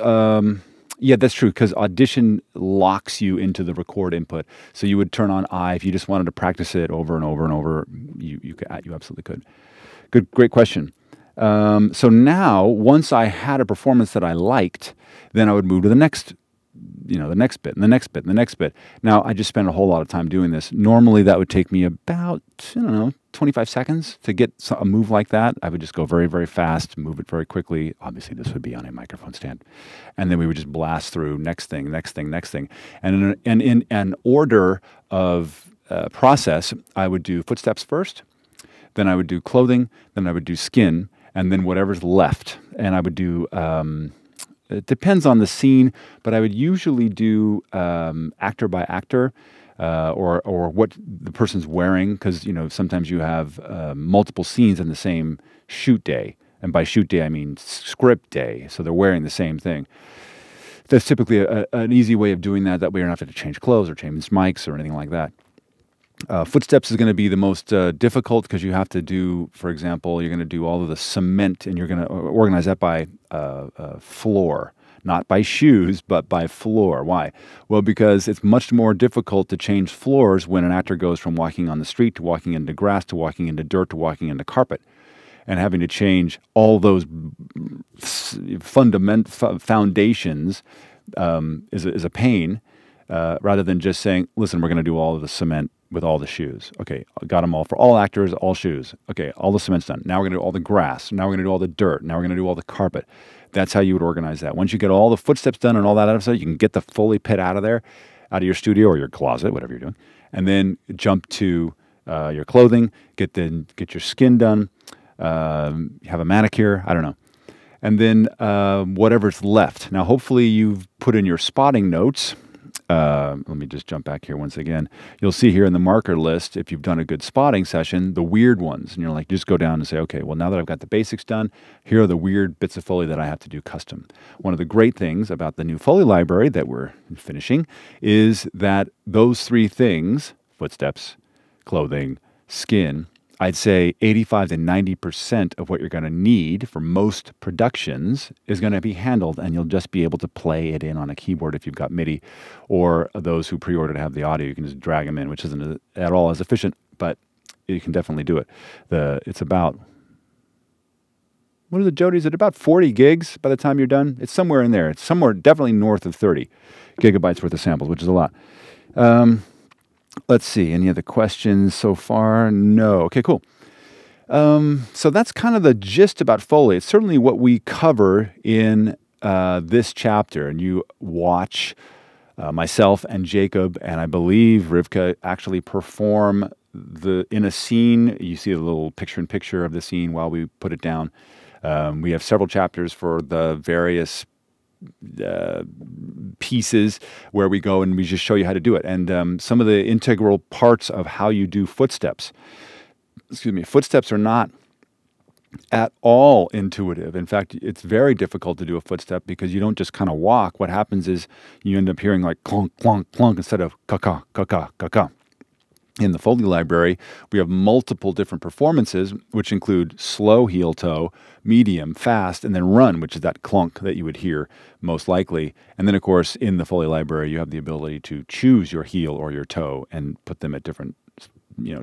yeah, that's true, because Audition locks you into the record input. So you would turn on I if you just wanted to practice it over and over and over. You absolutely could. Great question. So now, once I had a performance that I liked, then I would move to the next, the next bit, and the next bit, and the next bit. Now, I just spent a whole lot of time doing this. Normally, that would take me about, 25 seconds to get a move like that. I would just go very, very fast, move it very quickly. Obviously, this would be on a microphone stand. And then we would just blast through next thing, next thing, next thing. And in an order of process, I would do footsteps first. Then I would do clothing, then I would do skin, and then whatever's left. And I would do, it depends on the scene, but I would usually do actor by actor or what the person's wearing, because, sometimes you have multiple scenes in the same shoot day. And by shoot day, I mean script day, so they're wearing the same thing. That's typically an easy way of doing that. That way you don't have to change clothes or change mics or anything like that. Footsteps is going to be the most difficult, because you have to do, for example, you're going to do all of the cement, and you're going to organize that by floor, not by shoes, but by floor. Why? Well, because it's much more difficult to change floors when an actor goes from walking on the street to walking into grass to walking into dirt to walking into carpet. And having to change all those foundations is a pain, rather than just saying, listen, we're going to do all of the cement with all the shoes. Okay, got them all for all actors, all shoes. Okay, all the cement's done. Now we're going to do all the grass. Now we're going to do all the dirt. Now we're going to do all the carpet. That's how you would organize that. Once you get all the footsteps done and all that other stuff, you can get the Foley pit out of there, out of your studio or your closet, whatever you're doing, and then jump to your clothing, get your skin done, have a manicure, I don't know. And then whatever's left. Now, hopefully you've put in your spotting notes, let me just jump back here once again. You'll see here in the marker list, if you've done a good spotting session, the weird ones. And you're like, just go down and say, okay, well, now that I've got the basics done, here are the weird bits of Foley that I have to do custom. One of the great things about the new Foley library that we're finishing is that those three things, footsteps, clothing, skin, I'd say 85 to 90% of what you're going to need for most productions is going to be handled, and you'll just be able to play it in on a keyboard if you've got MIDI, or those who pre-order to have the audio, you can just drag them in, which isn't at all as efficient, but you can definitely do it. It's about, what are the Jodies? At about 40 gigs by the time you're done. It's somewhere in there. It's somewhere definitely north of 30 gigabytes worth of samples, which is a lot. Let's see. Any other questions so far? No. Okay, cool. So that's kind of the gist about Foley. It's certainly what we cover in this chapter. And you watch myself and Jacob, and I believe Rivka actually perform in a scene. You see a little picture-in-picture of the scene while we put it down. We have several chapters for the various pieces where we go and we just show you how to do it. And some of the integral parts of how you do footsteps. Footsteps are not at all intuitive. In fact, it's very difficult to do a footstep because you don't just kind of walk. What happens is you end up hearing like clunk, clunk, clunk instead of ka-ka, ka-ka, ka-ka. In the Foley library, we have multiple different performances, which include slow heel toe, medium, fast, and then run, which is that clunk that you would hear most likely. And then, of course, in the Foley library, you have the ability to choose your heel or your toe and put them at different,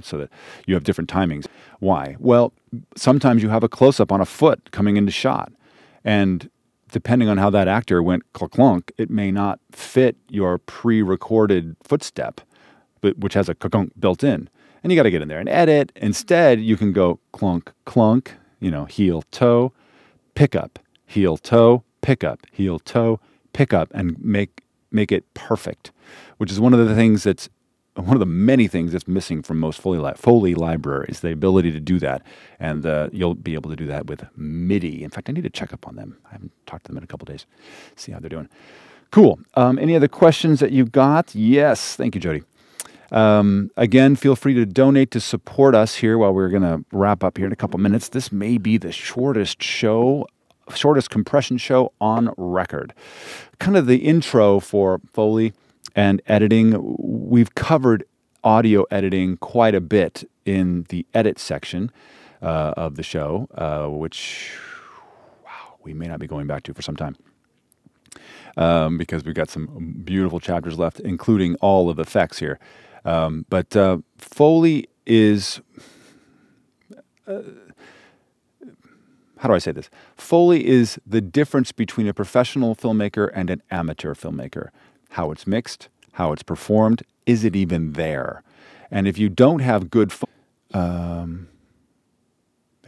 so that you have different timings. Why? Well, sometimes you have a close-up on a foot coming into shot, and depending on how that actor went clunk, it may not fit your pre-recorded footstep, which has a clunk built in. And you got to get in there and edit. Instead, you can go clunk, clunk, heel, toe, pick up, heel, toe, pick up, heel, toe, pick up, and make it perfect, which is one of the many things that's missing from most Foley libraries, the ability to do that. And you'll be able to do that with MIDI. In fact, I need to check up on them. I haven't talked to them in a couple days. See how they're doing. Cool. Any other questions that you've got? Yes. Thank you, Jody. Again, feel free to donate to support us here while we're going to wrap up here in a couple minutes. This may be the shortest compression show on record. Kind of the intro for Foley and editing. We've covered audio editing quite a bit in the edit section of the show, which, wow, we may not be going back to for some time. Because we've got some beautiful chapters left, including all of the effects here. But Foley is, how do I say this? Foley is the difference between a professional filmmaker and an amateur filmmaker. How it's mixed, how it's performed, is it even there? And if you don't have good, it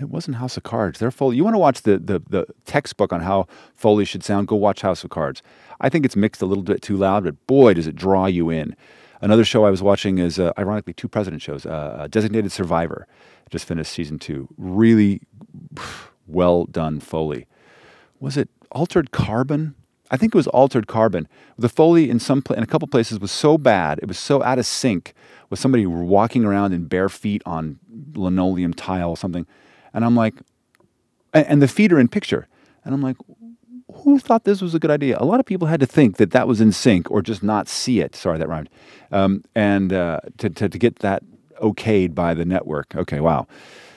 wasn't House of Cards. They're Foley. You want to watch the textbook on how Foley should sound, go watch House of Cards. I think it's mixed a little bit too loud, but boy, does it draw you in. Another show I was watching is, ironically, two President shows. Designated Survivor. Just finished season 2. Really well done Foley. Was it Altered Carbon? I think it was Altered Carbon. The Foley in a couple places was so bad, it was so out of sync with somebody walking around in bare feet on linoleum tile or something. And I'm like, and the feet are in picture. And I'm like, who thought this was a good idea? A lot of people had to think that that was in sync or just not see it. Sorry, that rhymed. To get that okayed by the network. Okay, wow.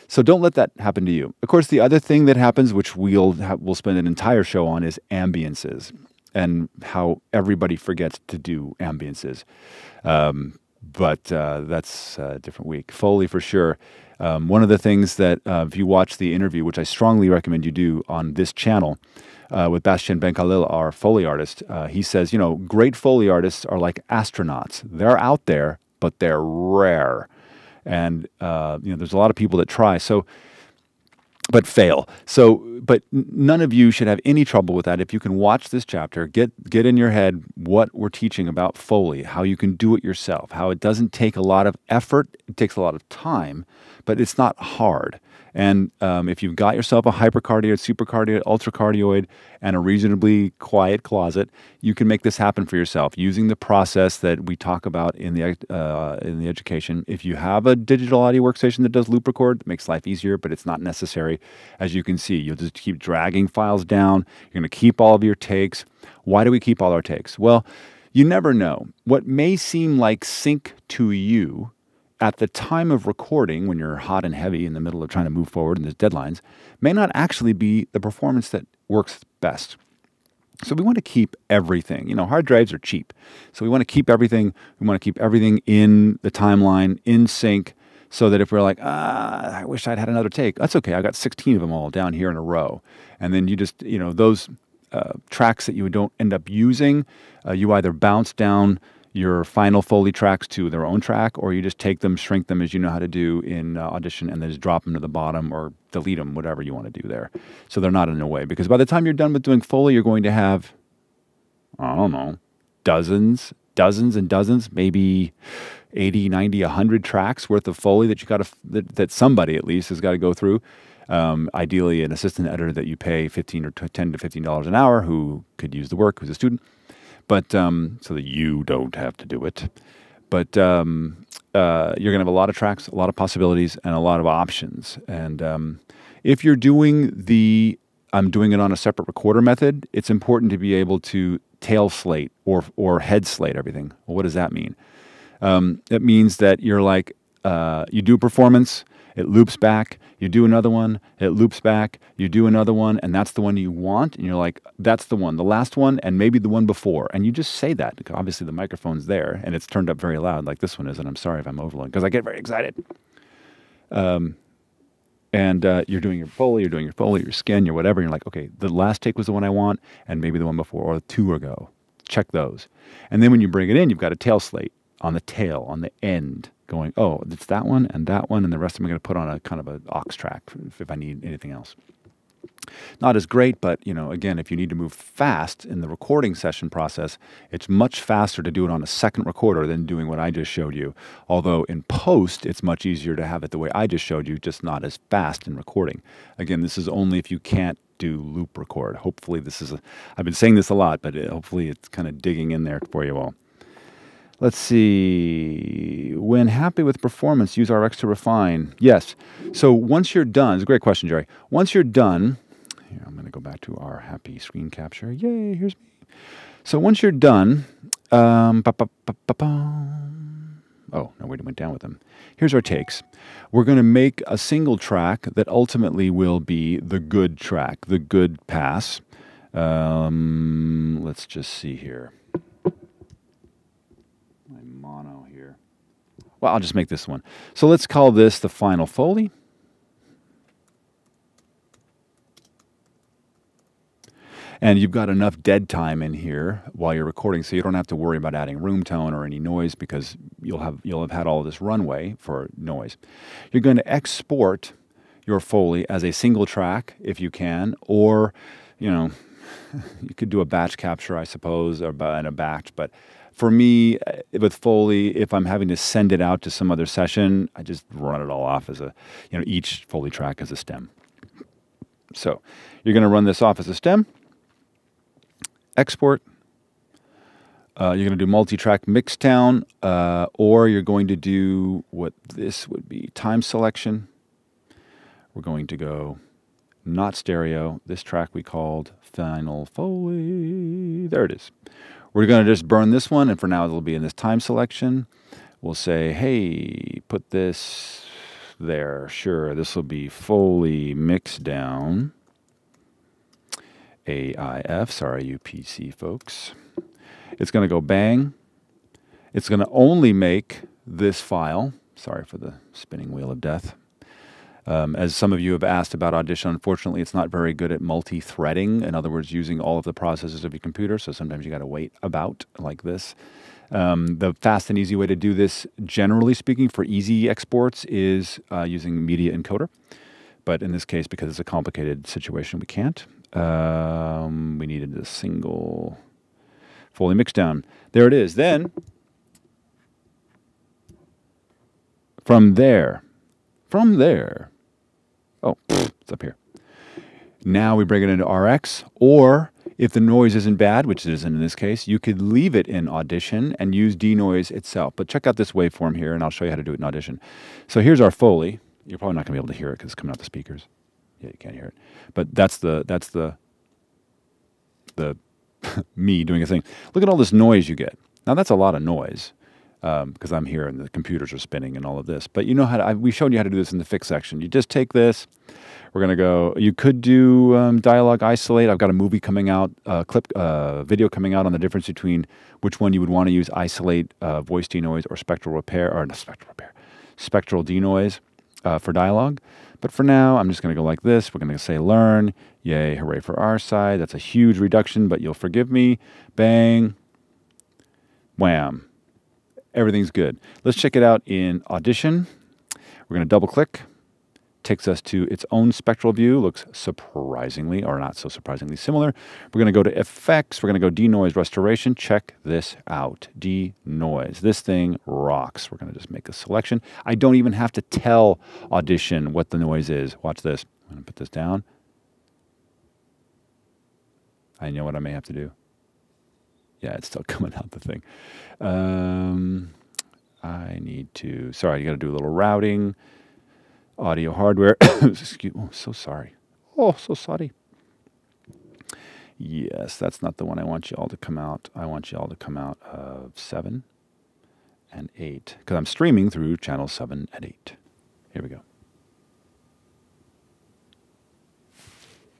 So don't let that happen to you. Of course, the other thing that happens, which we'll spend an entire show on, is ambiances and how everybody forgets to do ambiances. But that's a different week. Foley for sure. One of the things that if you watch the interview, which I strongly recommend you do on this channel, with Bastien Ben Khalil, our Foley artist, he says, great Foley artists are like astronauts. They're out there, but they're rare. And, there's a lot of people that try. So but fail. So, but none of you should have any trouble with that. If you can watch this chapter, get in your head what we're teaching about Foley, how you can do it yourself, how it doesn't take a lot of effort, it takes a lot of time, but it's not hard. And if you've got yourself a hypercardioid, supercardioid, ultracardioid, and a reasonably quiet closet, you can make this happen for yourself using the process that we talk about in the education. If you have a digital audio workstation that does loop record, it makes life easier, but it's not necessary. As you can see, you'll just keep dragging files down. You're going to keep all of your takes. Why do we keep all our takes? Well, you never know. What may seem like sync to you at the time of recording, when you're hot and heavy in the middle of trying to move forward and there's deadlines, may not actually be the performance that works best. So we want to keep everything. You know, hard drives are cheap. So we want to keep everything. We want to keep everything in the timeline, in sync, so that if we're like, I wish I'd had another take, that's okay. I got 16 of them all down here in a row. And then you just, you know, those tracks that you don't end up using, you either bounce down your final Foley tracks to their own track, or you just take them, shrink them as you know how to do in Audition, and then just drop them to the bottom or delete them, whatever you want to do there. So they're not in the way. Because by the time you're done with doing Foley, you're going to have, I don't know, dozens and dozens, maybe 80, 90, 100 tracks worth of Foley that you got to, that somebody at least has got to go through. Ideally, an assistant editor that you pay $10 to $15 an hour who could use the work, who's a student. But so that you don't have to do it. But you're going to have a lot of tracks, a lot of possibilities, and a lot of options. And if you're doing I'm doing it on a separate recorder method, it's important to be able to tail slate or head slate everything. Well, what does that mean? It means that you're like, you do a performance, it loops back, you do another one, it loops back, you do another one, and that's the one you want, and you're like, that's the one, the last one, and maybe the one before. And you just say that, because obviously the microphone's there, and it's turned up very loud, like this one is, and I'm sorry if I'm overloading, because I get very excited. You're doing your Foley, your skin, your whatever, and you're like, okay, the last take was the one I want, and maybe the one before, or 2 ago. Check those. And then when you bring it in, you've got a tail slate on the tail, on the end, going, oh, it's that one, and the rest of them I'm going to put on a kind of an aux track if I need anything else. Not as great, but, you know, again, if you need to move fast in the recording session process, it's much faster to do it on a second recorder than doing what I just showed you. Although in post, it's much easier to have it the way I just showed you, just not as fast in recording. Again, this is only if you can't do loop record. Hopefully I've been saying this a lot, but hopefully it's kind of digging in there for you all. Let's see. When happy with performance, use RX to refine. Yes. So once you're done, it's a great question, Jerry. Once you're done, here, I'm going to go back to our happy screen capture. Yay, here's me. So once you're done, oh, no, we went down with them. Here's our takes. We're going to make a single track that ultimately will be the good track, the good pass. Let's just see here. Mono here. Well, I'll just make this one. So let's call this the final Foley. And you've got enough dead time in here while you're recording, so you don't have to worry about adding room tone or any noise, because you'll have had all of this runway for noise. You're going to export your Foley as a single track if you can, or, you know, you could do a batch capture, I suppose, or in a batch, but for me, with Foley, if I'm having to send it out to some other session, I just run it all off as each Foley track as a stem. So you're going to run this off as a stem, export. You're going to do multi-track mixdown, or you're going to do what this would be, time selection. We're going to go not stereo. This track we called Final Foley. There it is. We're going to just burn this one, and for now it'll be in this time selection. We'll say, hey, put this there. Sure, this will be Foley Mixdown. AIF, sorry, you PC folks. It's going to go bang. It's going to only make this file. Sorry for the spinning wheel of death. As some of you have asked about Audition, unfortunately, it's not very good at multi-threading. In other words, using all of the processes of your computer. So sometimes you got to wait about like this. The fast and easy way to do this, generally speaking, for easy exports is using Media Encoder. But in this case, because it's a complicated situation, we can't. We needed a single Foley mixdown. There it is. Then, from there, oh, it's up here. Now we bring it into RX, or if the noise isn't bad, which it isn't in this case, you could leave it in Audition and use denoise itself. But check out this waveform here, and I'll show you how to do it in Audition. So here's our Foley. You're probably not going to be able to hear it because it's coming out the speakers. Yeah, you can't hear it. But that's the me doing a thing. Look at all this noise you get. Now that's a lot of noise because I'm here and the computers are spinning and all of this. But you know how to, we showed you how to do this in the fix section. You just take this. We're going to go, you could do dialogue isolate. I've got a movie coming out, video coming out on the difference between which one you would want to use, isolate voice denoise or spectral repair, or not spectral repair, spectral denoise for dialogue. But for now, I'm just going to go like this. We're going to say learn. Yay, hooray for our side. That's a huge reduction, but you'll forgive me. Bang. Wham. Everything's good. Let's check it out in Audition. We're going to double click. Takes us to its own spectral view. Looks surprisingly, or not so surprisingly similar. We're going to go to Effects. We're going to go Denoise Restoration. Check this out. Denoise. This thing rocks. We're going to just make a selection. I don't even have to tell Audition what the noise is. Watch this. I'm going to put this down. I know what I may have to do. Yeah, it's still coming out the thing. I need to, sorry, you got to do a little routing. Audio hardware. Excuse me. Oh, so sorry. Oh, so sorry. Yes, that's not the one I want you all to come out. I want you all to come out of 7 and 8 because I'm streaming through channel 7 and 8. Here we go.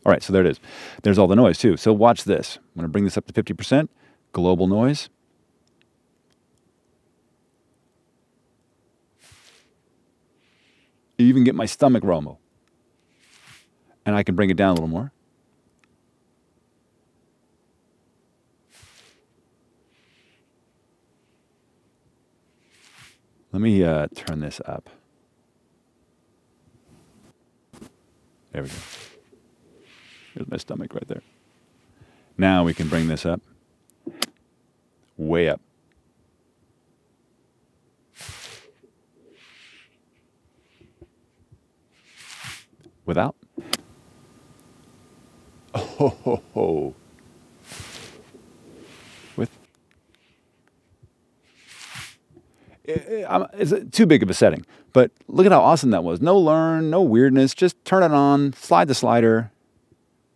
All right, so there it is. There's all the noise too. So watch this. I'm going to bring this up to 50%. Global noise. You even get my stomach rumble. And I can bring it down a little more. Let me turn this up. There we go. There's my stomach right there. Now we can bring this up. Way up. Without. Oh, ho, ho. With. It's too big of a setting, but look at how awesome that was. No learn, no weirdness. Just turn it on, slide the slider.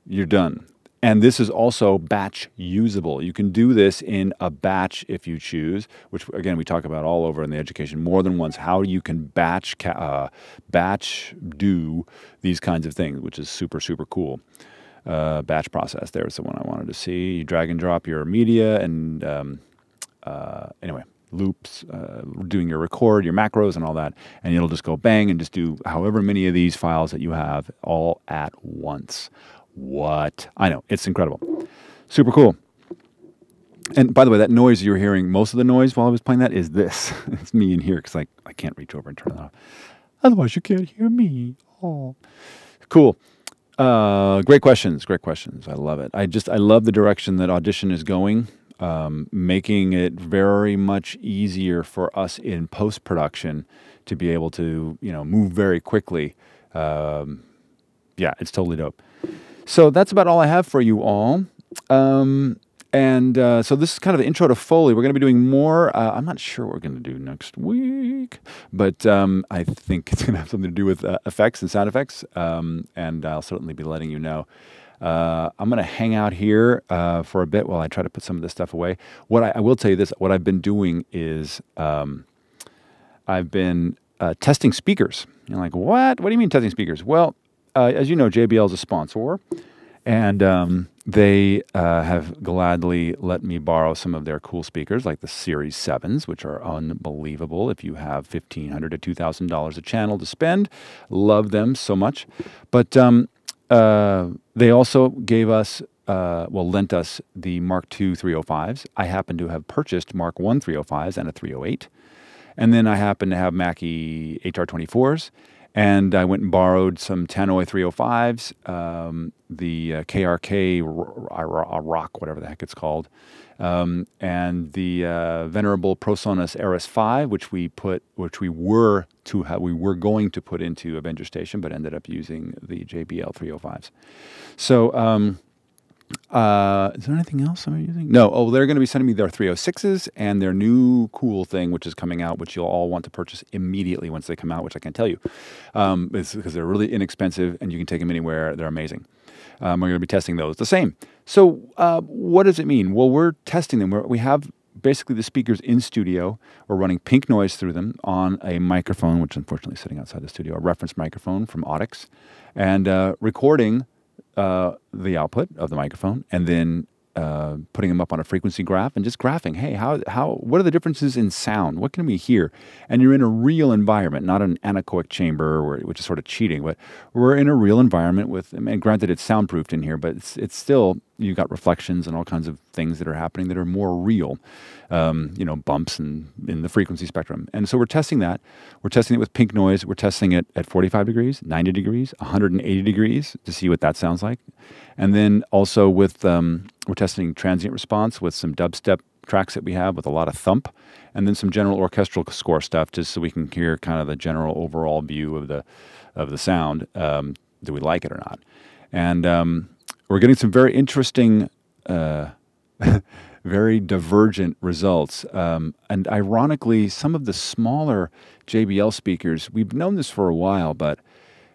You're done. And this is also batch usable. You can do this in a batch if you choose, which again we talk about all over in the education more than once. How you can batch do these kinds of things, which is super super cool. Batch process. There's the one I wanted to see. You drag and drop your media and anyway loops, doing your record, your macros, and all that, and it'll just go bang and just do however many of these files that you have all at once. What? I know. It's incredible. Super cool. And by the way, that noise you were hearing, most of the noise while I was playing that is this. It's me in here because I can't reach over and turn it off. Otherwise, you can't hear me. Oh, cool. Great questions. Great questions. I love it. I love the direction that Audition is going, making it very much easier for us in post-production to be able to, move very quickly. Yeah, it's totally dope. So that's about all I have for you all. So this is kind of the intro to Foley. We're going to be doing more. I'm not sure what we're going to do next week, but I think it's going to have something to do with effects and sound effects, and I'll certainly be letting you know. I'm going to hang out here for a bit while I try to put some of this stuff away. What I will tell you this, what I've been doing is I've been testing speakers. You're like, what? What do you mean testing speakers? Well, as you know, JBL is a sponsor, and they have gladly let me borrow some of their cool speakers, like the Series 7s, which are unbelievable if you have $1,500 to $2,000 a channel to spend. Love them so much. But they also gave us, lent us the Mark II 305s. I happen to have purchased Mark I 305s and a 308. And then I happen to have Mackie HR24s. And I went and borrowed some Tannoy 305s, the KRK Rock, whatever the heck it's called, and the venerable ProSonus RS5, which we were going to put into Avenger Station, but ended up using the JBL 305s. So. Is there anything else I'm using? No. Oh, they're going to be sending me their 306s and their new cool thing, which is coming out, which you'll all want to purchase immediately once they come out, which I can tell you. It's because they're really inexpensive and you can take them anywhere. They're amazing. We're going to be testing those the same. So what does it mean? Well, we're testing them. We have basically the speakers in studio. We're running pink noise through them on a microphone, which unfortunately is sitting outside the studio, a reference microphone from Audix, and recording the output of the microphone, and then putting them up on a frequency graph and just graphing. Hey, what are the differences in sound? What can we hear? And you're in a real environment, not an anechoic chamber, which is sort of cheating. But we're in a real environment with, I mean, granted it's soundproofed in here, but it's still, you've got reflections and all kinds of things that are happening that are more real. Bumps in the frequency spectrum. And so we're testing that. We're testing it with pink noise. We're testing it at 45 degrees, 90 degrees, 180 degrees to see what that sounds like. And then also with, we're testing transient response with some dubstep tracks that we have with a lot of thump, and then some general orchestral score stuff just so we can hear kind of the general overall view of the sound. Do we like it or not? And we're getting some very interesting very divergent results. And ironically, some of the smaller JBL speakers, we've known this for a while, but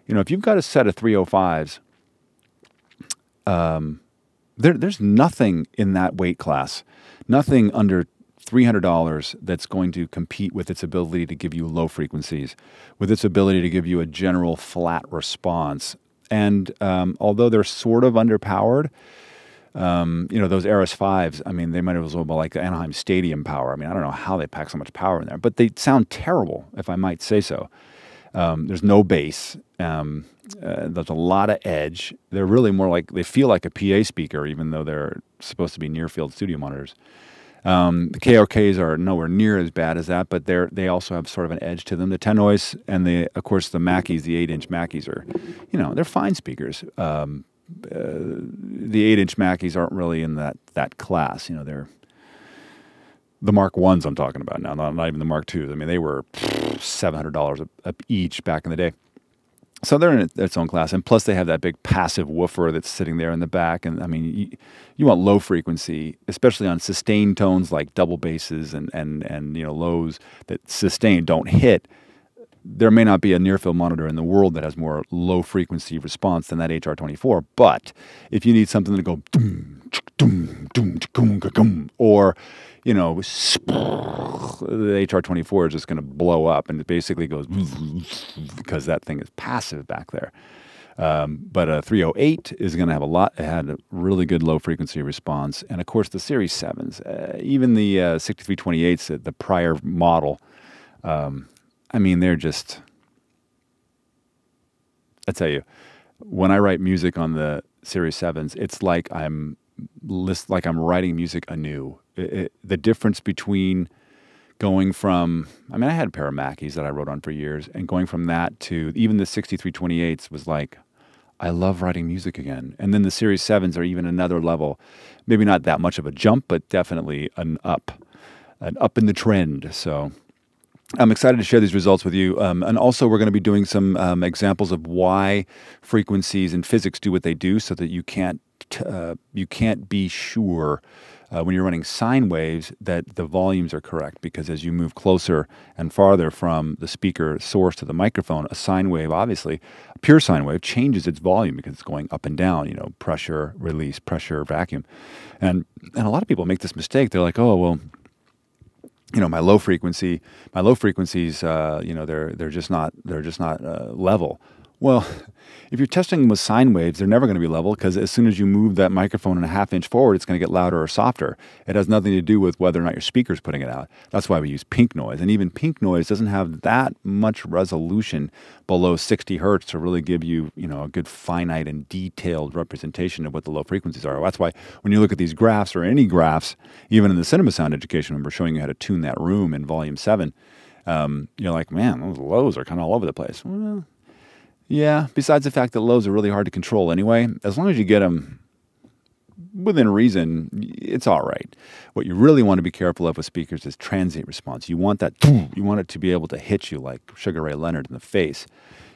if you've got a set of 305s, there's nothing in that weight class, nothing under $300 that's going to compete with its ability to give you low frequencies, with its ability to give you a general flat response. And although they're sort of underpowered, those RS5s, I mean, they might as well be like the Anaheim Stadium power. I mean, I don't know how they pack so much power in there, but they sound terrible, if I might say so. There's no bass. There's a lot of edge. They're really more like, they feel like a PA speaker, even though they're supposed to be near-field studio monitors. The KRKs are nowhere near as bad as that, but they also have sort of an edge to them. The Tannoys and of course the Mackeys, the 8-inch Mackeys are, they're fine speakers. The 8-inch Mackeys aren't really in that class. They're the Mark 1s I'm talking about now, not even the Mark 2s. I mean, they were $700 each back in the day. So they're in its own class. And plus they have that big passive woofer that's sitting there in the back. And I mean, you want low frequency, especially on sustained tones like double basses and lows that sustain, don't hit. There may not be a near-field monitor in the world that has more low-frequency response than that HR-24, but if you need something to go doom, doom, doom, doom, doom, or, the HR-24 is just going to blow up, and it basically goes because that thing is passive back there. But a 308 is going to have it had a really good low-frequency response, and of course the Series 7s, even the 6328s, the prior model, I mean, they're just, I tell you, when I write music on the Series 7s, it's like I'm writing music anew. The difference between going from, I mean, I had a pair of Mackeys that I wrote on for years, and going from that to even the 6328s was like, I love writing music again. And then the Series 7s are even another level. Maybe not that much of a jump, but definitely an up in the trend. So I'm excited to share these results with you. And also we're going to be doing some examples of why frequencies in physics do what they do, so that you can't be sure when you're running sine waves that the volumes are correct, because as you move closer and farther from the speaker source to the microphone, a sine wave, obviously, a pure sine wave changes its volume because it's going up and down, pressure, release, pressure, vacuum. And a lot of people make this mistake. They're like, oh, well, my low frequencies, they're just not level. Well, if you're testing with sine waves, they're never going to be level, because as soon as you move that microphone a half inch forward, it's going to get louder or softer. It has nothing to do with whether or not your speaker's putting it out. That's why we use pink noise. And even pink noise doesn't have that much resolution below 60 hertz to really give you, a good finite and detailed representation of what the low frequencies are. That's why when you look at these graphs, or any graphs, even in the cinema sound education, when we're showing you how to tune that room in volume 7, you're like, man, those lows are kind of all over the place. Well, Yeah, besides the fact that lows are really hard to control anyway, as long as you get them within reason, it's all right. What you really want to be careful of with speakers is transient response. You want that, you want it to be able to hit you like Sugar Ray Leonard in the face.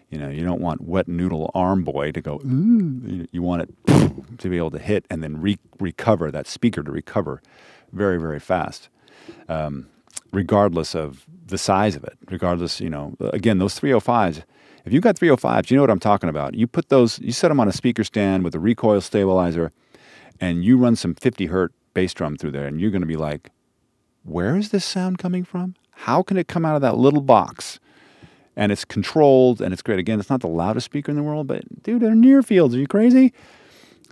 You know, you don't want wet noodle arm boy to go, ooh. You want it to be able to hit and then recover, that speaker to recover very, very fast. Regardless of the size of it, regardless, you know, again, those 305s, if you've got 305s, you know what I'm talking about. You put those, you set them on a speaker stand with a recoil stabilizer, and you run some 50 hertz bass drum through there, and you're going to be like, where is this sound coming from? How can it come out of that little box? And it's controlled, and it's great. Again, it's not the loudest speaker in the world, but dude, they're near fields. Are you crazy?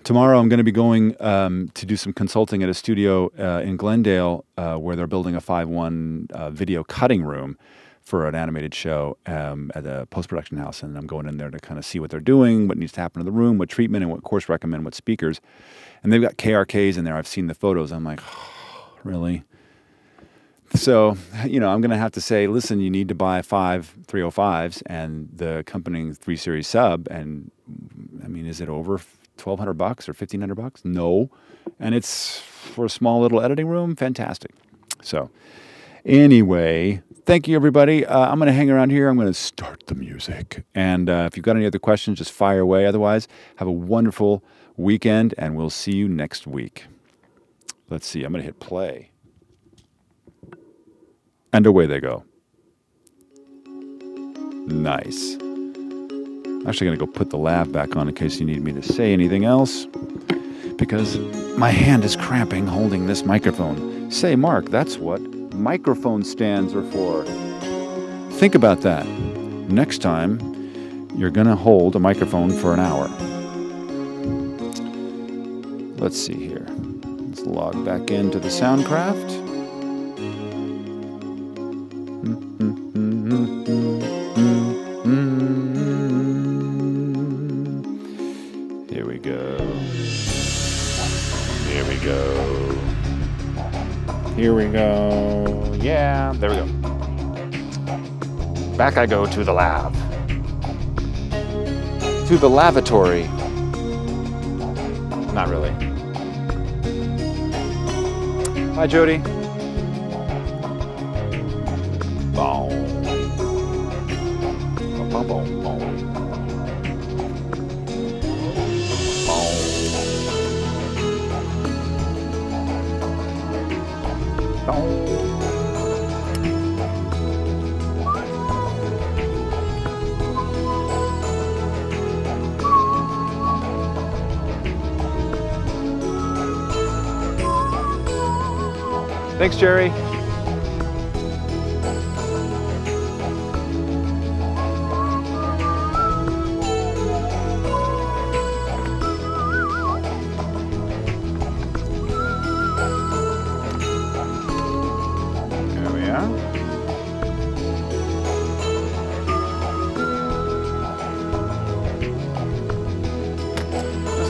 Tomorrow I'm going to be going to do some consulting at a studio in Glendale where they're building a 5.1 video cutting room for an animated show at a post-production house. And I'm going in there to kind of see what they're doing, what needs to happen to the room, what treatment, and what course recommend, what speakers. And they've got KRKs in there. I've seen the photos. I'm like, oh, really? So, you know, I'm going to have to say, listen, you need to buy 5 305s and the accompanying 3 Series sub. And, I mean, is it over $1,200 or $1,500? No. And it's for a small little editing room. Fantastic. So anyway, thank you, everybody. I'm going to hang around here. I'm going to start the music. And if you've got any other questions, just fire away. Otherwise, have a wonderful weekend, and we'll see you next week. Let's see. I'm going to hit play. And away they go. Nice. I'm actually going to go put the lav back on in case you need me to say anything else, because my hand is cramping holding this microphone. Say, Mark, that's what microphone stands are for. Think about that. Next time, you're going to hold a microphone for an hour. Let's see here. Let's log back into the Soundcraft. Here we go. Here we go. Here we go. Yeah, there we go. Back I go to the lab. To the lavatory. Not really. Hi, Jody. Boom. Boom, boom, boom. Thanks, Jerry.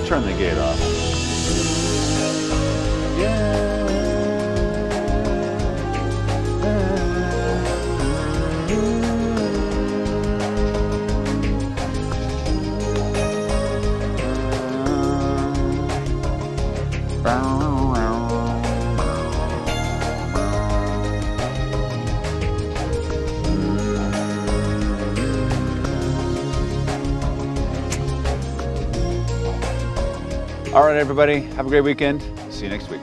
Turn the gate off. Yeah. All right, everybody, have a great weekend. See you next week.